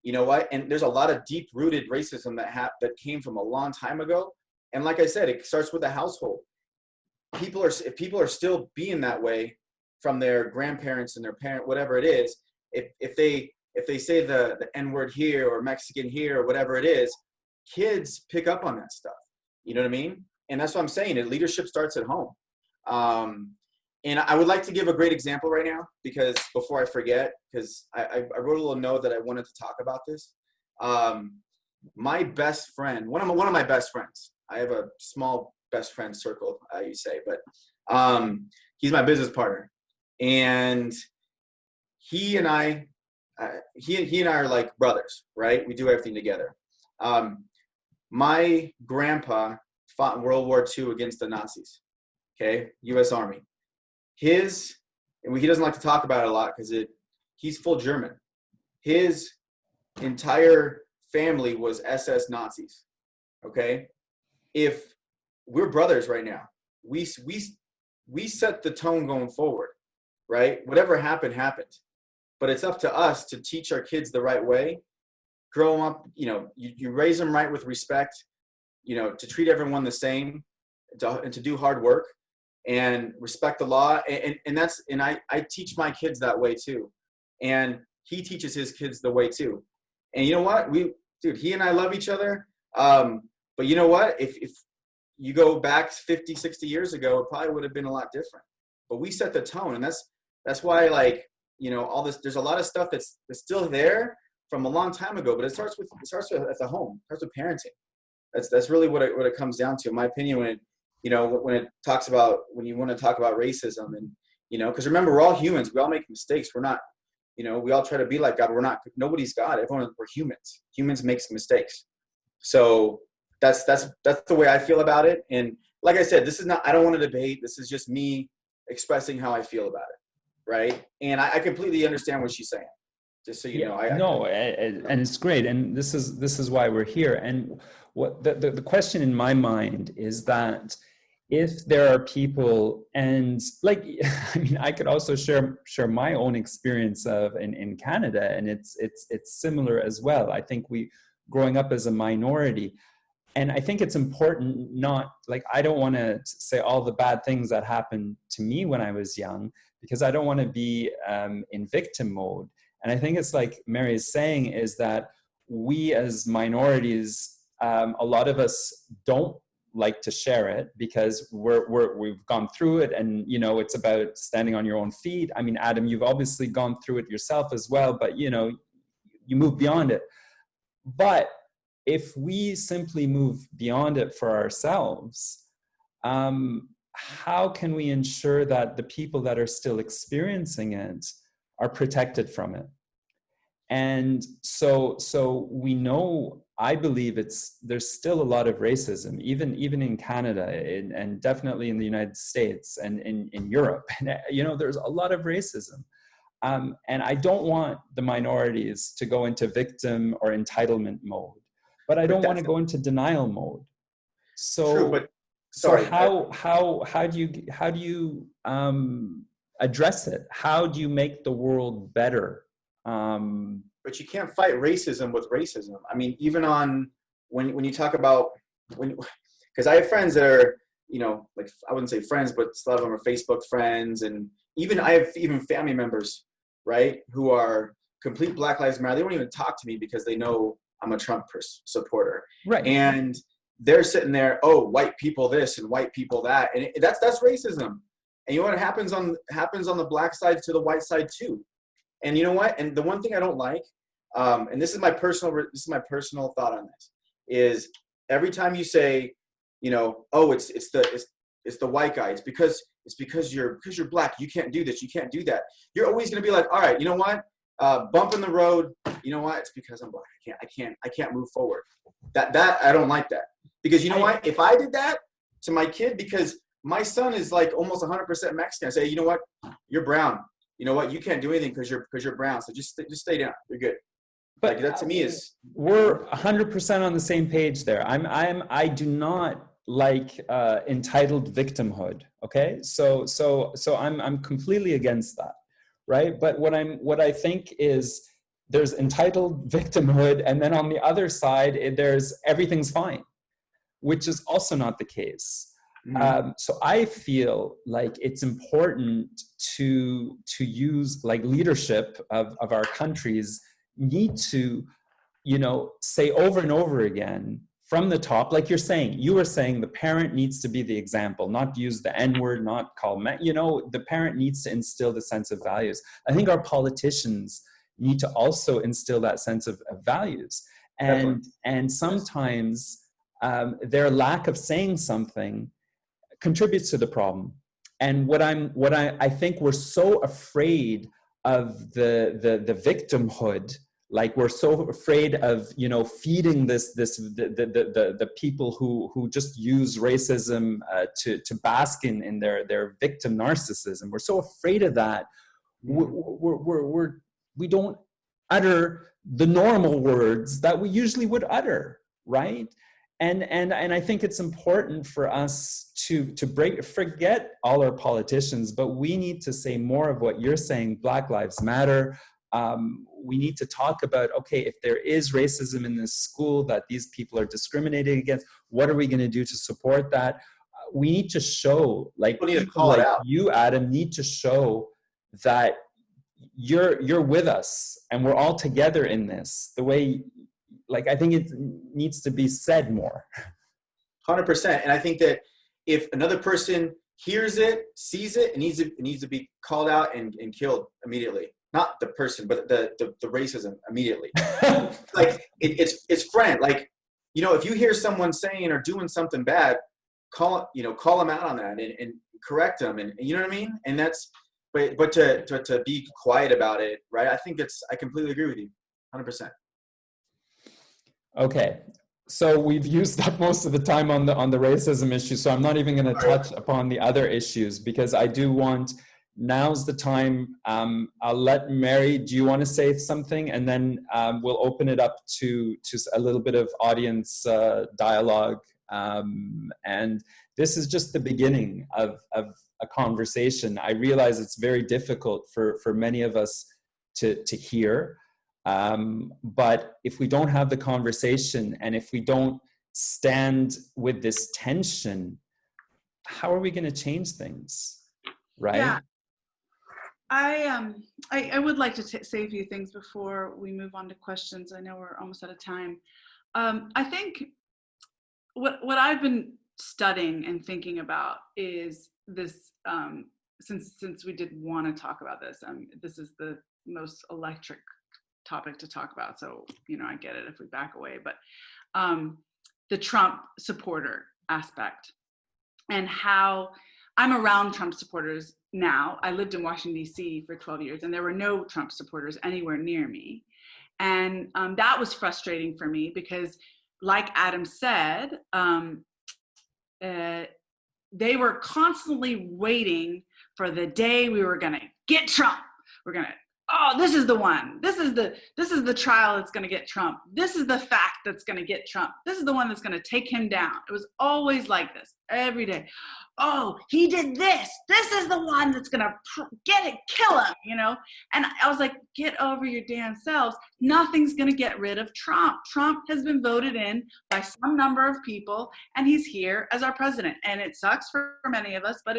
You know what? And there's a lot of deep-rooted racism that came from a long time ago. And like I said, it starts with the household. If people are still being that way from their grandparents and their parent, whatever it is, if they say the N-word here or Mexican here or whatever it is, kids pick up on that stuff. You know what I mean? And that's what I'm saying. Leadership starts at home. And I would like to give a great example right now, because before I forget, because I wrote a little note that I wanted to talk about this. My best friend, one of my best friends, I have a small best friend circle, you say, but he's my business partner, and he and I are like brothers, right? We do everything together. My grandpa fought in World War II against the Nazis, okay, U.S. Army. He doesn't like to talk about it a lot because he's full German. His entire family was SS Nazis, okay? If we're brothers right now, we set the tone going forward, right? Whatever happened, happened. But it's up to us to teach our kids the right way. Grow them up, you raise them right with respect, to treat everyone the same, and to do hard work and respect the law. And I teach my kids that way too. And he teaches his kids the way too. And you know what? He and I love each other. But you know what? If you go back 50, 60 years ago, it probably would have been a lot different. But we set the tone. And that's why, all this, there's a lot of stuff that's still there from a long time ago, but it starts with at the home. It starts with parenting. That's really what it comes down to, in my opinion, when you want to talk about racism, and because remember, we're all humans. We all make mistakes. We're not, we all try to be like God. We're not. Nobody's God. We're humans. Humans make mistakes. So that's the way I feel about it. And like I said, I don't want to debate. This is just me expressing how I feel about it, right? And I completely understand what she's saying. Just so you know, and it's great, and this is why we're here. And what the question in my mind is that if there are people, and I could also share my own experience in Canada, and it's similar as well. I think growing up as a minority, and I think it's important, I don't want to say all the bad things that happened to me when I was young, because I don't want to be in victim mode. And I think it's like Mary is saying, is that we as minorities, a lot of us don't like to share it because we've gone through it, and it's about standing on your own feet. I mean, Adam, you've obviously gone through it yourself as well, but you move beyond it. But if we simply move beyond it for ourselves, how can we ensure that the people that are still experiencing it are protected from it? And so we know, I believe there's still a lot of racism, even in Canada, and definitely in the United States and in Europe. And, there's a lot of racism. And I don't want the minorities to go into victim or entitlement mode, but I don't want to go into denial mode. So, true, but sorry. So how do you address it? How do you make the world better? But you can't fight racism with racism. I mean, even on when you talk about because I have friends that are, I wouldn't say friends, but a lot of them are Facebook friends, and I have family members, right, who are complete Black Lives Matter. They won't even talk to me because they know I'm a Trump supporter, right? And they're sitting there, oh, white people this and white people that, and that's racism. And you know what happens on the black side to the white side too. And you know what? And the one thing I don't like, and this is my personal thought on this, is every time you say, oh, it's the white guy. It's because you're black. You can't do this. You can't do that. You're always going to be like, all right, you know what? Bump in the road. You know what? It's because I'm black. I can't move forward. That I don't like that, because you know what? If I did that to my kid, because my son is like almost 100% Mexican, I say, you know what? You're brown. You know what? You can't do anything because you're brown. So just stay down. You're good. But that to me is, we're 100% on the same page there. I do not like entitled victimhood. Okay, so I'm completely against that, right? But what I think is there's entitled victimhood, and then on the other side there's everything's fine. which is also not the case. Mhm. So I feel like it's important to use, like, leadership of our countries need to, say over and over again from the top, like you were saying, the parent needs to be the example, not use the N-word, not call men, the parent needs to instill the sense of values. I think our politicians need to also instill that sense of values. Definitely. And sometimes their lack of saying something contributes to the problem. And I think we're so afraid of the victimhood, like we're so afraid of feeding the people who just use racism to bask in their victim narcissism. We're so afraid of that. We don't utter the normal words that we usually would utter, right? And I think it's important for us to forget all our politicians, but we need to say more of what you're saying. Black Lives Matter. We need to talk about, okay, if there is racism in this school that these people are discriminated against, what are we going to do to support that? We need to show, like, people like you, Adam, need to show that you're with us and we're all together in this. The way, like, I think it needs to be said more. 100%. And I think that if another person hears it, sees it, it needs to be called out and killed immediately. Not the person, but the racism immediately. Like it's friend. Like, if you hear someone saying or doing something bad, call them out on that and correct them. And you know what I mean? And that's, but to be quiet about it, right? I completely agree with you. 100%. Okay, so we've used up most of the time on the racism issue, so I'm not even going to touch upon the other issues, because I do want, now's the time. I'll let Mary, do you want to say something? And then we'll open it up to a little bit of audience dialogue. And this is just the beginning of a conversation. I realize it's very difficult for many of us to hear. But if we don't have the conversation and if we don't stand with this tension, how are we going to change things, right? Yeah. I would like to say a few things before we move on to questions. I know we're almost out of time. I think what I've been studying and thinking about is this, since we did want to talk about this, this is the most electric topic to talk about, so I get it if we back away, but the Trump supporter aspect, and how I'm around Trump supporters now. I lived in Washington, D.C. for 12 years, and there were no Trump supporters anywhere near me, and that was frustrating for me because, like Adam said, they were constantly waiting for the day we were gonna get Trump. We're gonna, this is the one. This is the trial that's going to get Trump. This is the fact that's going to get Trump. This is the one that's going to take him down. It was always like this every day. Oh, he did this. This is the one that's going to kill him, And I was like, get over your damn selves. Nothing's going to get rid of Trump. Trump has been voted in by some number of people, and he's here as our president. And it sucks for many of us, but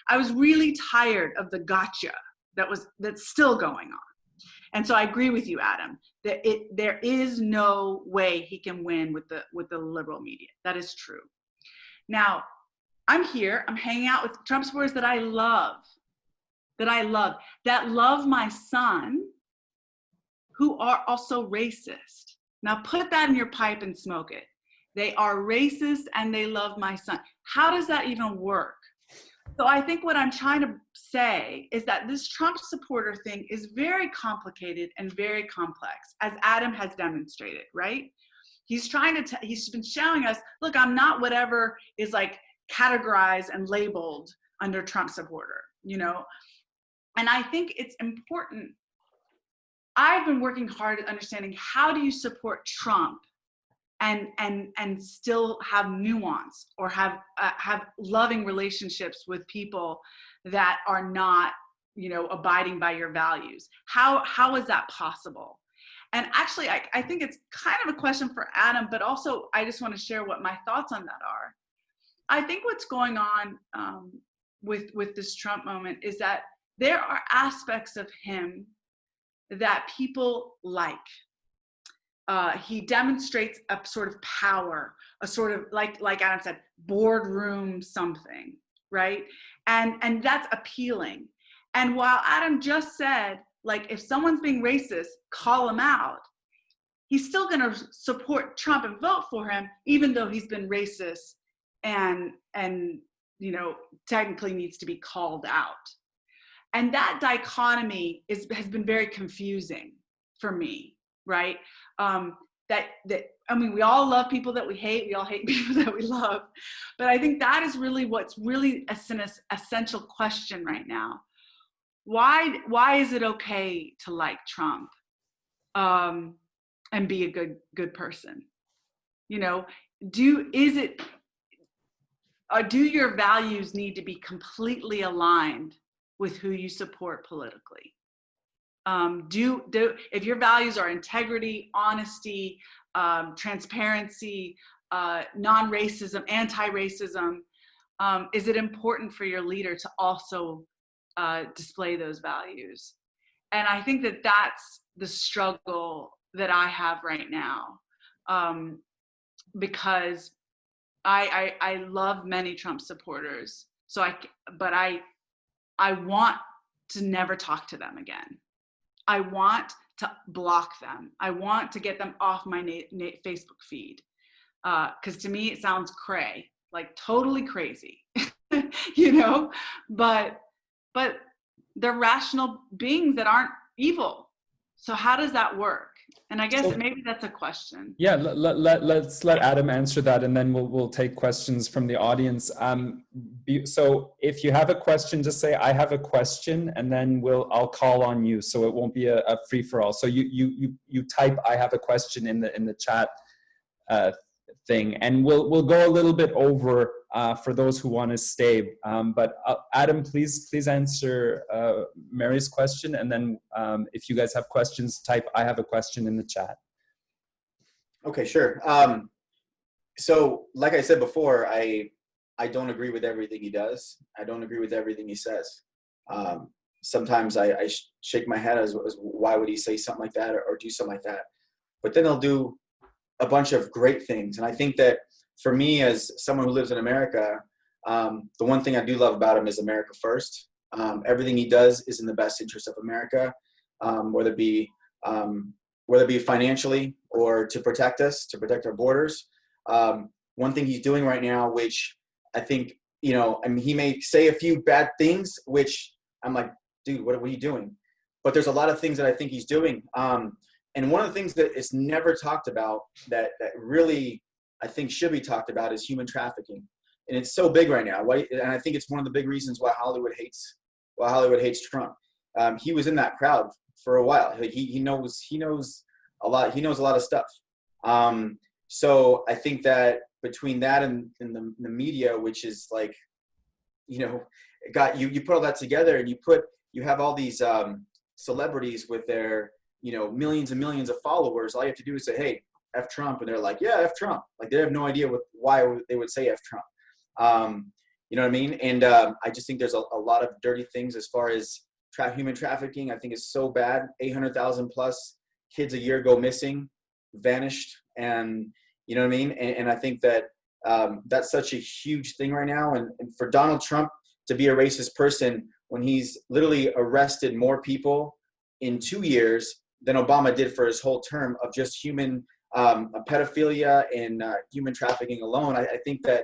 I was really tired of the gotcha that's still going on. And so I agree with you, Adam, that there is no way he can win with the liberal media. That is true. Now, I'm hanging out with Trump supporters that love my son, who are also racist. Now put that in your pipe and smoke it. They are racist and they love my son. How does that even work? So I think what I'm trying to say is that this Trump supporter thing is very complicated and very complex, as Adam has demonstrated, right? He's been showing us, look, I'm not whatever is like categorized and labeled under Trump supporter, And I think it's important. I've been working hard at understanding, how do you support Trump and still have nuance, or have loving relationships with people that are not, abiding by your values? How is that possible? And actually, I think it's kind of a question for Adam, but also I just want to share what my thoughts on that are. I think what's going on with this Trump moment is that there are aspects of him that people like. He demonstrates a sort of power, a sort of, like Adam said, boardroom something, right? And that's appealing. And while Adam just said, like, if someone's being racist, call him out, he's still going to support Trump and vote for him, even though he's been racist and technically needs to be called out. And that dichotomy has been very confusing for me, right? We all love people that we hate. We all hate people that we love. But I think that is really what's really an essential question right now. Why is it okay to like Trump and be a good person? Do your values need to be completely aligned with who you support politically? If your values are integrity, honesty, transparency, non-racism, anti-racism, is it important for your leader to also display those values? And I think that that's the struggle that I have right now, because I love many Trump supporters. But I want to never talk to them again. I want to block them. I want to get them off my Facebook feed. Because to me, it sounds cray, like totally crazy, but they're rational beings that aren't evil. So how does that work? And I guess maybe that's a question. Yeah, let's let Adam answer that, and then we'll take questions from the audience. So if you have a question, just say I have a question, and then I'll call on you, so it won't be a free for all. So you type I have a question in the chat thing, and we'll go a little bit over for those who want to stay. But Adam, please answer Mary's question, and then if you guys have questions, type I have a question in the chat. Okay, sure. So like I said before, I don't agree with everything he does. I don't agree with everything he says. Sometimes I shake my head as why would he say something like that or do something like that? But then he'll do a bunch of great things. And I think that for me, as someone who lives in America, the one thing I do love about him is America first. Everything he does is in the best interest of America, whether it be financially or to protect us, to protect our borders. One thing he's doing right now, which I think, he may say a few bad things, which I'm like, dude, what are you doing? But there's a lot of things that I think he's doing. And one of the things that is never talked about that really I think should be talked about is human trafficking. And it's so big right now. And I think it's one of the big reasons why Hollywood hates Trump. He was in that crowd for a while. He knows a lot. He knows a lot of stuff. So I think that between that and the media, which is like, you put all that together and you have all these celebrities with their, millions and millions of followers. All you have to do is say, hey, F Trump. And they're like, yeah, F Trump. Like they have no idea why they would say F Trump. You know what I mean? And I just think there's a lot of dirty things as far as human trafficking. I think it's so bad. 800,000 plus kids a year go missing, vanished. And you know what I mean? And I think that that's such a huge thing right now. And for Donald Trump to be a racist person when he's literally arrested more people in 2 years than Obama did for his whole term of just human pedophilia and human trafficking alone. I think that,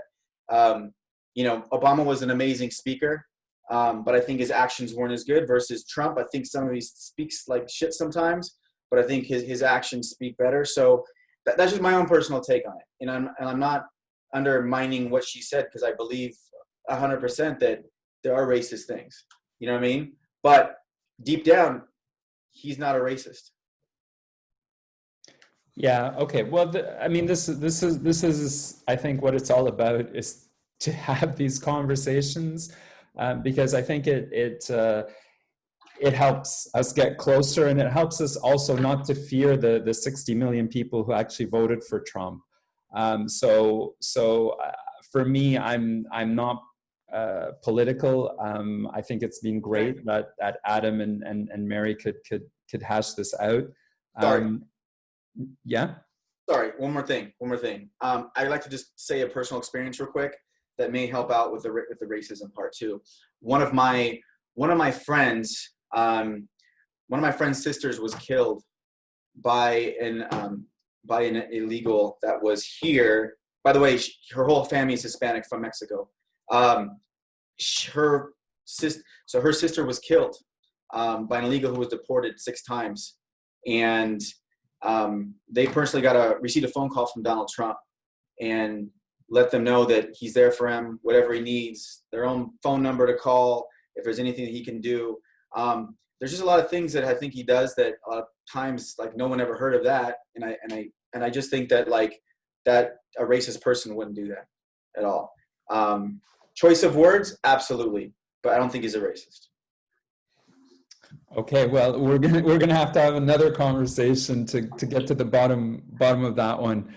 Obama was an amazing speaker, but I think his actions weren't as good versus Trump. I think some of he speaks like shit sometimes, but I think his actions speak better. So that's just my own personal take on it. And I'm not undermining what she said because I believe 100% that there are racist things. You know what I mean? But deep down, he's not a racist. Yeah. Okay. Well, this is I think what it's all about is to have these conversations because I think it helps us get closer, and it helps us also not to fear the 60 million people who actually voted for Trump. So for me, I'm not political. I think it's been great that Adam and Mary could hash this out. Sorry. Yeah. Sorry. One more thing. I'd like to just say a personal experience real quick that may help out with the racism part too. One of my friends' sisters was killed by an illegal that was here. By the way, her whole family is Hispanic from Mexico. Her sister was killed by an illegal who was deported 6 times, and they personally received a phone call from Donald Trump and let them know that he's there for him, whatever he needs, their own phone number to call if there's anything that he can do. There's just a lot of things that I think he does that a lot of times like no one ever heard of that, and I just think that like that a racist person wouldn't do that at all. Choice of words, absolutely, but I don't think he's a racist. Okay, well, we're gonna have to have another conversation to get to the bottom of that one.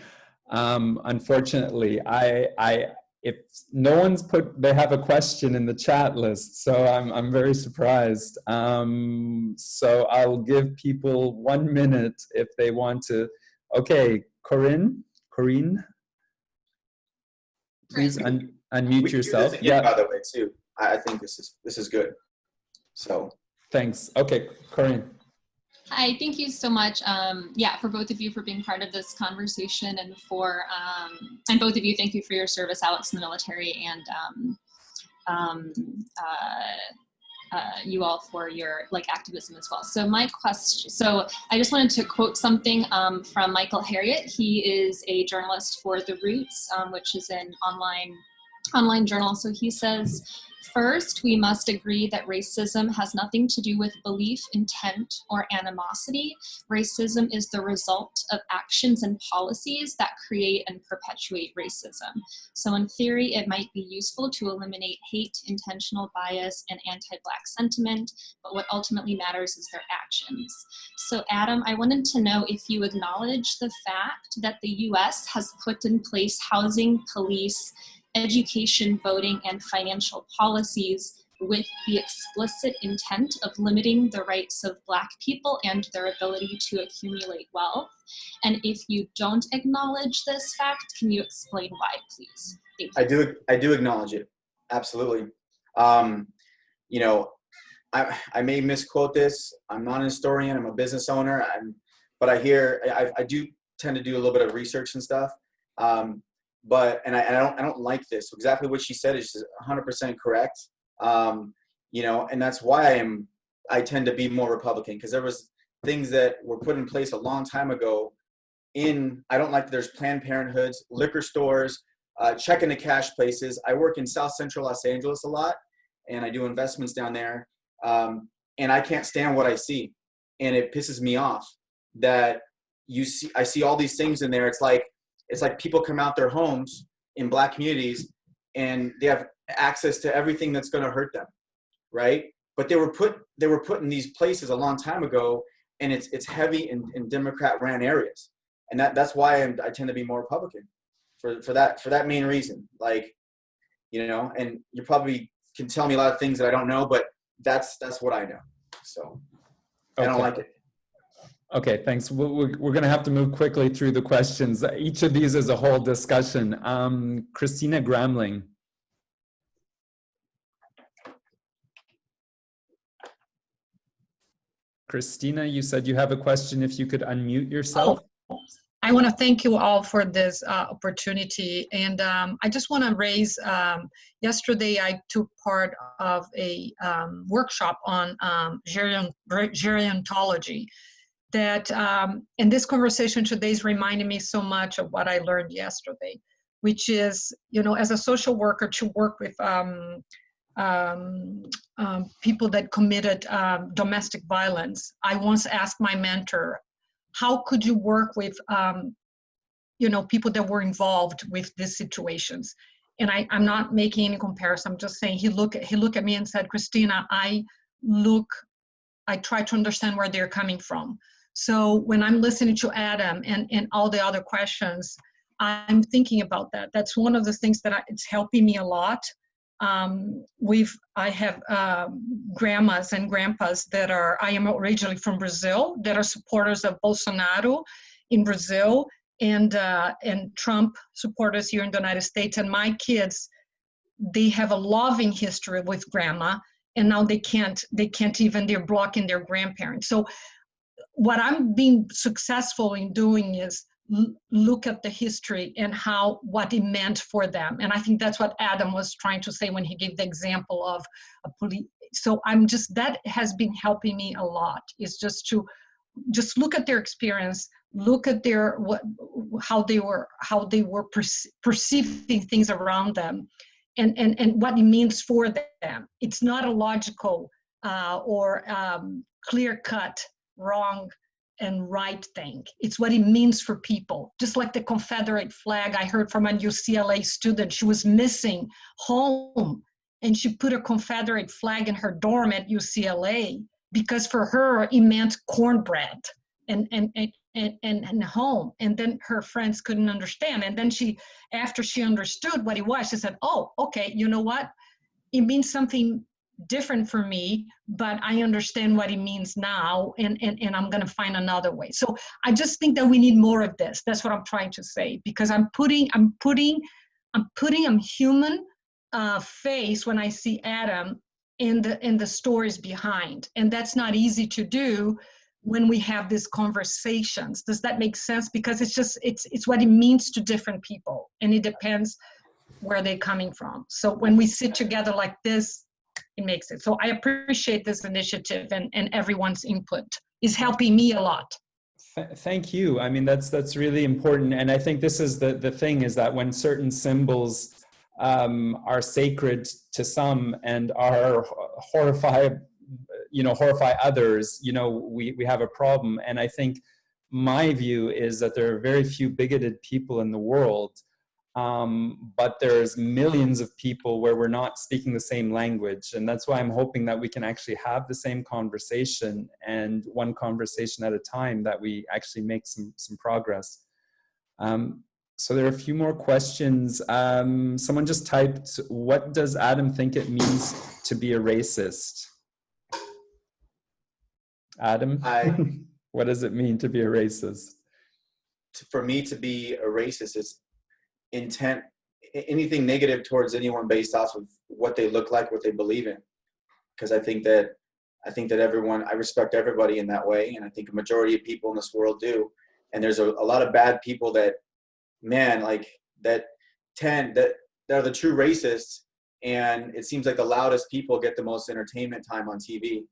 Unfortunately, if no one's they have a question in the chat list, so I'm very surprised. So I'll give people 1 minute if they want to. Okay, Corinne, please unmute yourself. Yeah, by the way, too. I think this is good. So thanks. Okay, Corinne. Hi, thank you so much. For both of you for being part of this conversation, and and both of you, thank you for your service, Alex, in the military, and you all for your activism as well. So I just wanted to quote something from Michael Harriot. He is a journalist for The Roots, which is an online journal. So he says, "First, we must agree that racism has nothing to do with belief, intent, or animosity. Racism is the result of actions and policies that create and perpetuate racism. So in theory, it might be useful to eliminate hate, intentional bias, and anti-Black sentiment, but what ultimately matters is their actions." So Adam, I wanted to know if you acknowledge the fact that the US has put in place housing, police, education, voting, and financial policies with the explicit intent of limiting the rights of Black people and their ability to accumulate wealth. And if you don't acknowledge this fact, can you explain why, please? Thank you. I do acknowledge it. Absolutely. I may misquote this. I'm not an historian. I'm a business owner. But I do tend to do a little bit of research and stuff. But I don't like this. Exactly what she said is 100% correct. And that's why I tend to be more Republican, because there was things that were put in place a long time ago. I don't like that there's Planned Parenthoods, liquor stores, check into cash places. I work in South Central Los Angeles a lot, and I do investments down there. And I can't stand what I see, and it pisses me off that I see all these things in there. It's like people come out their homes in Black communities and they have access to everything that's going to hurt them, right? But they were put in these places a long time ago, and it's heavy in Democrat-ran areas, and that's why I tend to be more Republican for that main reason. And you probably can tell me a lot of things that I don't know, but that's what I know. So I don't like it. Okay, thanks. We're going to have to move quickly through the questions. Each of these is a whole discussion. Christina Gramling. Christina, you said you have a question. If you could unmute yourself. Oh, I want to thank you all for this opportunity. And I just want to raise, yesterday I took part of a workshop on gerontology. That, and this conversation today is reminding me so much of what I learned yesterday, which is, as a social worker, to work with people that committed domestic violence. I once asked my mentor, how could you work with, people that were involved with these situations? And I'm not making any comparison. I'm just saying he looked at me and said, Christina, I look I try to understand where they're coming from. So when I'm listening to Adam and all the other questions, I'm thinking about that. That's one of the things that it's helping me a lot. I have grandmas and grandpas I am originally from Brazil, that are supporters of Bolsonaro in Brazil, and Trump supporters here in the United States. And my kids, they have a loving history with grandma, and now they can't even, they're blocking their grandparents. So what I'm being successful in doing is look at the history and what it meant for them. And I think that's what Adam was trying to say when he gave the example of a police. So that has been helping me a lot, is just to look at their experience, look at how they were perceiving things around them, and what it means for them. It's not a logical or clear-cut wrong and right thing. It's what it means for people. Just like the Confederate flag, I heard from a UCLA student, she was missing home, and she put a Confederate flag in her dorm at UCLA because for her it meant cornbread and home. And then her friends couldn't understand. And then after she understood what it was, she said, oh, okay, you know what? It means something different for me, but I understand what it means now, and I'm going to find another way. So I just think that we need more of this. That's what I'm trying to say, because I'm putting a human face when I see Adam in the stories behind, and that's not easy to do when we have these conversations. Does that make sense? Because it's what it means to different people, and it depends where they're coming from. So when we sit together like this, it makes it. So I appreciate this initiative, and everyone's input is helping me a lot. Thank you. I mean, that's really important. And I think this is the thing, is that when certain symbols are sacred to some and are horrify others, we have a problem. And I think my view is that there are very few bigoted people in the world. But there's millions of people where we're not speaking the same language. And that's why I'm hoping that we can actually have the same conversation, and one conversation at a time, that we actually make some progress. So there are a few more questions. Someone just typed, what does Adam think it means to be a racist? Adam, what does it mean to be a racist? For me to be a racist is intent, anything negative towards anyone based off of what they look like, what they believe in. Because I think that I respect everybody in that way, and I think a majority of people in this world do. And there's a lot of bad people that are the true racists, and it seems like the loudest people get the most entertainment time on TV,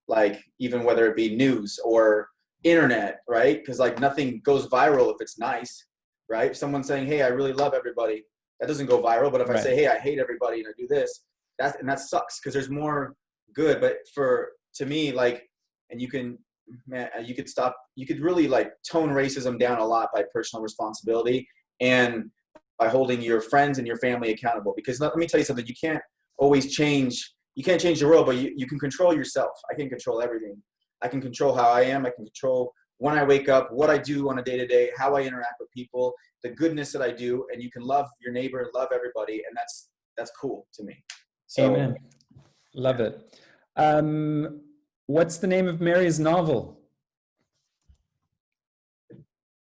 like even whether it be news or internet, right? Because like nothing goes viral if it's nice. Right? Someone saying, hey, I really love everybody, that doesn't go viral. But if I say, hey, I hate everybody and I do this, that sucks, because there's more good. But to me, like, and you could really like tone racism down a lot by personal responsibility and by holding your friends and your family accountable. Because let me tell you something, you can't change the world, but you can control yourself. I can control everything. I can control how I am. I can control when I wake up, what I do on a day-to-day, how I interact with people, the goodness that I do, and you can love your neighbor and love everybody, and that's cool to me. So, amen. Love it. What's the name of Mary's novel?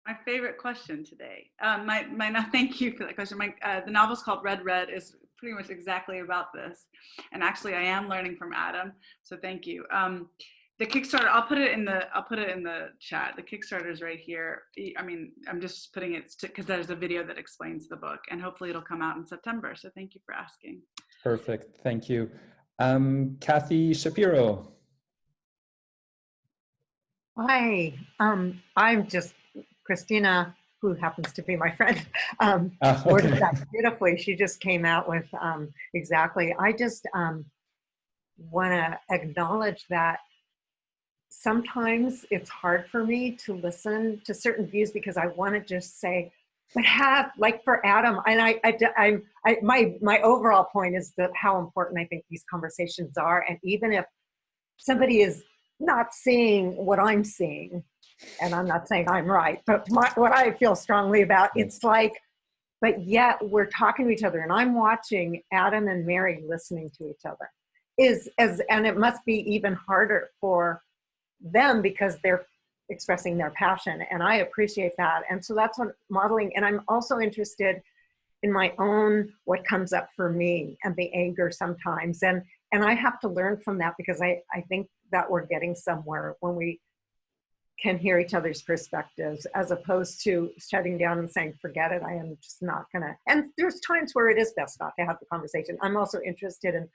My favorite question today. Thank you for that question. The novel's called Red Red, is pretty much exactly about this. And actually I am learning from Adam, so thank you. The Kickstarter, I'll put it in the chat. The Kickstarter is right here. I mean, I'm just putting it because there's a video that explains the book, and hopefully it'll come out in September. So thank you for asking. Perfect. Thank you. Kathy Shapiro. Hi. I'm just Christina, who happens to be my friend, ordered that beautifully. She just came out with exactly. I just want to acknowledge that sometimes it's hard for me to listen to certain views because I want to just say, but like for Adam, and my overall point is that how important I think these conversations are. And even if somebody is not seeing what I'm seeing, and I'm not saying I'm right, but what I feel strongly about, it's like, but yet we're talking to each other, and I'm watching Adam and Mary listening to each other. And it must be even harder for them because they're expressing their passion, and I appreciate that. And so that's what modeling, and I'm also interested in my own, what comes up for me, and the anger sometimes. And I have to learn from that, because I think that we're getting somewhere when we can hear each other's perspectives, as opposed to shutting down and saying, forget it, I am just not gonna. And there's times where it is best not to have the conversation. I'm also interested in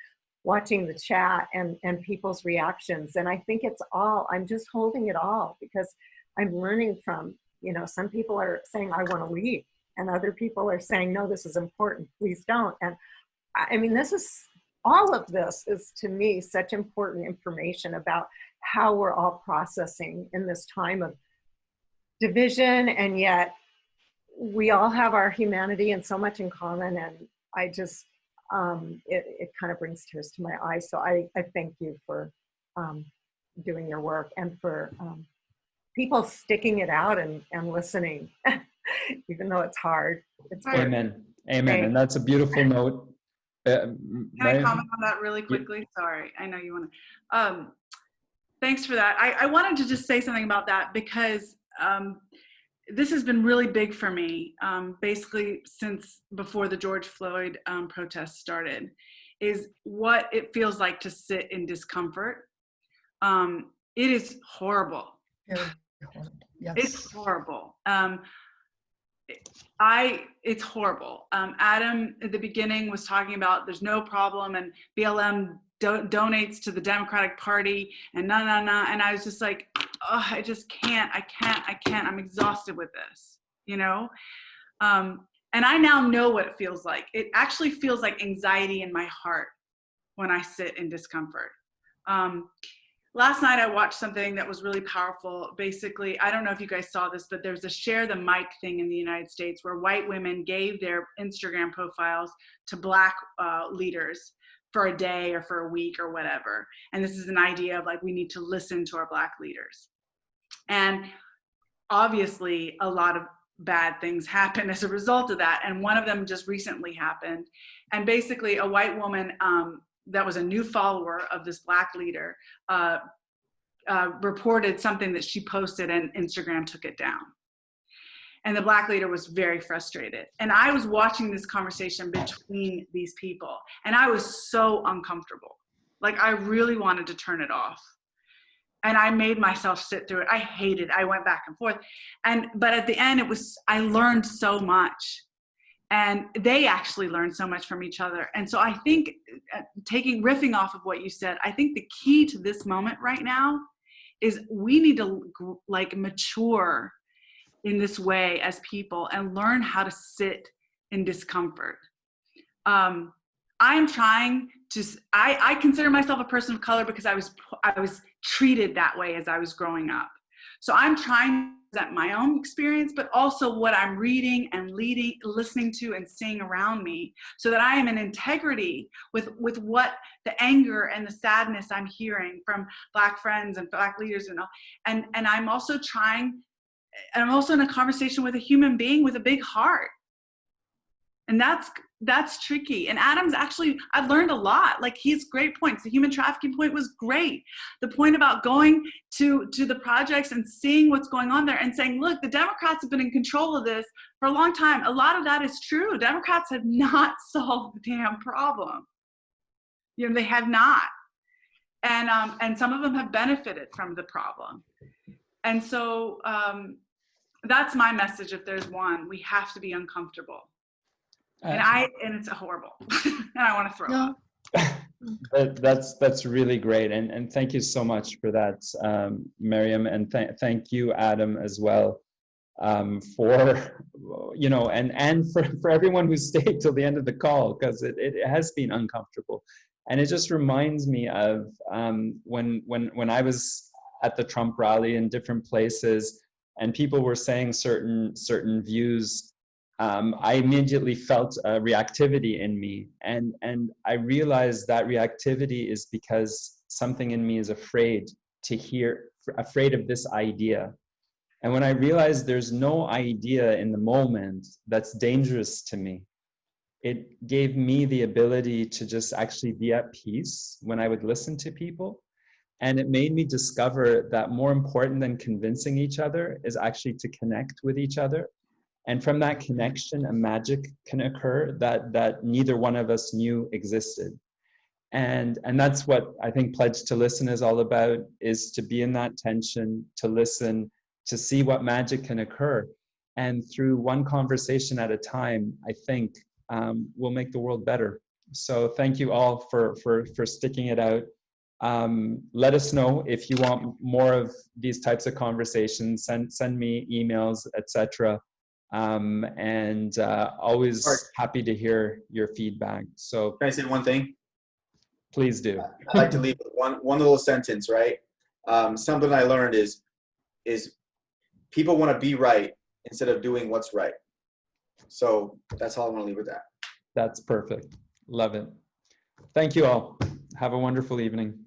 watching the chat and people's reactions. And I think it's all, I'm just holding it all, because I'm learning from, some people are saying, I want to leave. And other people are saying, no, this is important, please don't. And I mean, all of this is, to me, such important information about how we're all processing in this time of division, and yet we all have our humanity and so much in common. And I just, it kind of brings tears to my eyes. So I thank you for doing your work, and for people sticking it out and listening, even though it's hard. It's hard. Amen. Amen. And that's a beautiful note. Can I comment on that really quickly? Sorry, I know you want to. Thanks for that. I wanted to just say something about that, because this has been really big for me, basically since before the George Floyd protests started, is what it feels like to sit in discomfort. It is horrible. Yeah. Yes. It's horrible. It's horrible. Adam at the beginning was talking about there's no problem, and BLM donates to the Democratic Party, and and I was just like, oh, I just can't. I'm exhausted with this, and I now know what it feels like. It actually feels like anxiety in my heart when I sit in discomfort. Last night I watched something that was really powerful. Basically, I don't know if you guys saw this, but there's a share the mic thing in the United States where white women gave their Instagram profiles to Black leaders for a day or for a week or whatever. And this is an idea of like, we need to listen to our Black leaders. And obviously a lot of bad things happen as a result of that. And one of them just recently happened. And basically a white woman that was a new follower of this Black leader reported something that she posted, and Instagram took it down. And the Black leader was very frustrated. And I was watching this conversation between these people, and I was so uncomfortable. Like, I really wanted to turn it off. And I made myself sit through it. I hated it. I went back and forth. But at the end, I learned so much. And they actually learned so much from each other. And so I think, riffing off of what you said, I think the key to this moment right now is we need to mature in this way as people and learn how to sit in discomfort. I'm trying to, I consider myself a person of color because I was treated that way as I was growing up. So I'm trying to present my own experience, but also what I'm reading and listening to and seeing around me, so that I am in integrity with what the anger and the sadness I'm hearing from Black friends and Black leaders and all. And I'm also I'm also in a conversation with a human being with a big heart. And that's tricky. And Adam's actually, I've learned a lot. Like, his great points. The human trafficking point was great. The point about going to the projects and seeing what's going on there and saying, look, the Democrats have been in control of this for a long time. A lot of that is true. Democrats have not solved the damn problem. They have not. And some of them have benefited from the problem. And so that's my message. If there's one, we have to be uncomfortable. And it's horrible. And I want to throw up. That's really great. And thank you so much for that, Miriam. And thank you, Adam, as well, for, and for everyone who stayed till the end of the call, because it has been uncomfortable. And it just reminds me of when I was at the Trump rally in different places and people were saying certain views, I immediately felt a reactivity in me. And I realized that reactivity is because something in me is afraid to hear, afraid of this idea. And when I realized there's no idea in the moment that's dangerous to me, it gave me the ability to just actually be at peace when I would listen to people. And it made me discover that more important than convincing each other is actually to connect with each other. And from that connection, a magic can occur that neither one of us knew existed. And that's what I think Pledge to Listen is all about, is to be in that tension, to listen, to see what magic can occur. And through one conversation at a time, I think we'll make the world better. So thank you all for sticking it out. Let us know if you want more of these types of conversations. Send me emails, etc. And always happy to hear your feedback. So can I say one thing? Please do. I'd like to leave with one little sentence, right? Something I learned is people want to be right instead of doing what's right. So that's all I want to leave with that. That's perfect. Love it. Thank you all. Have a wonderful evening.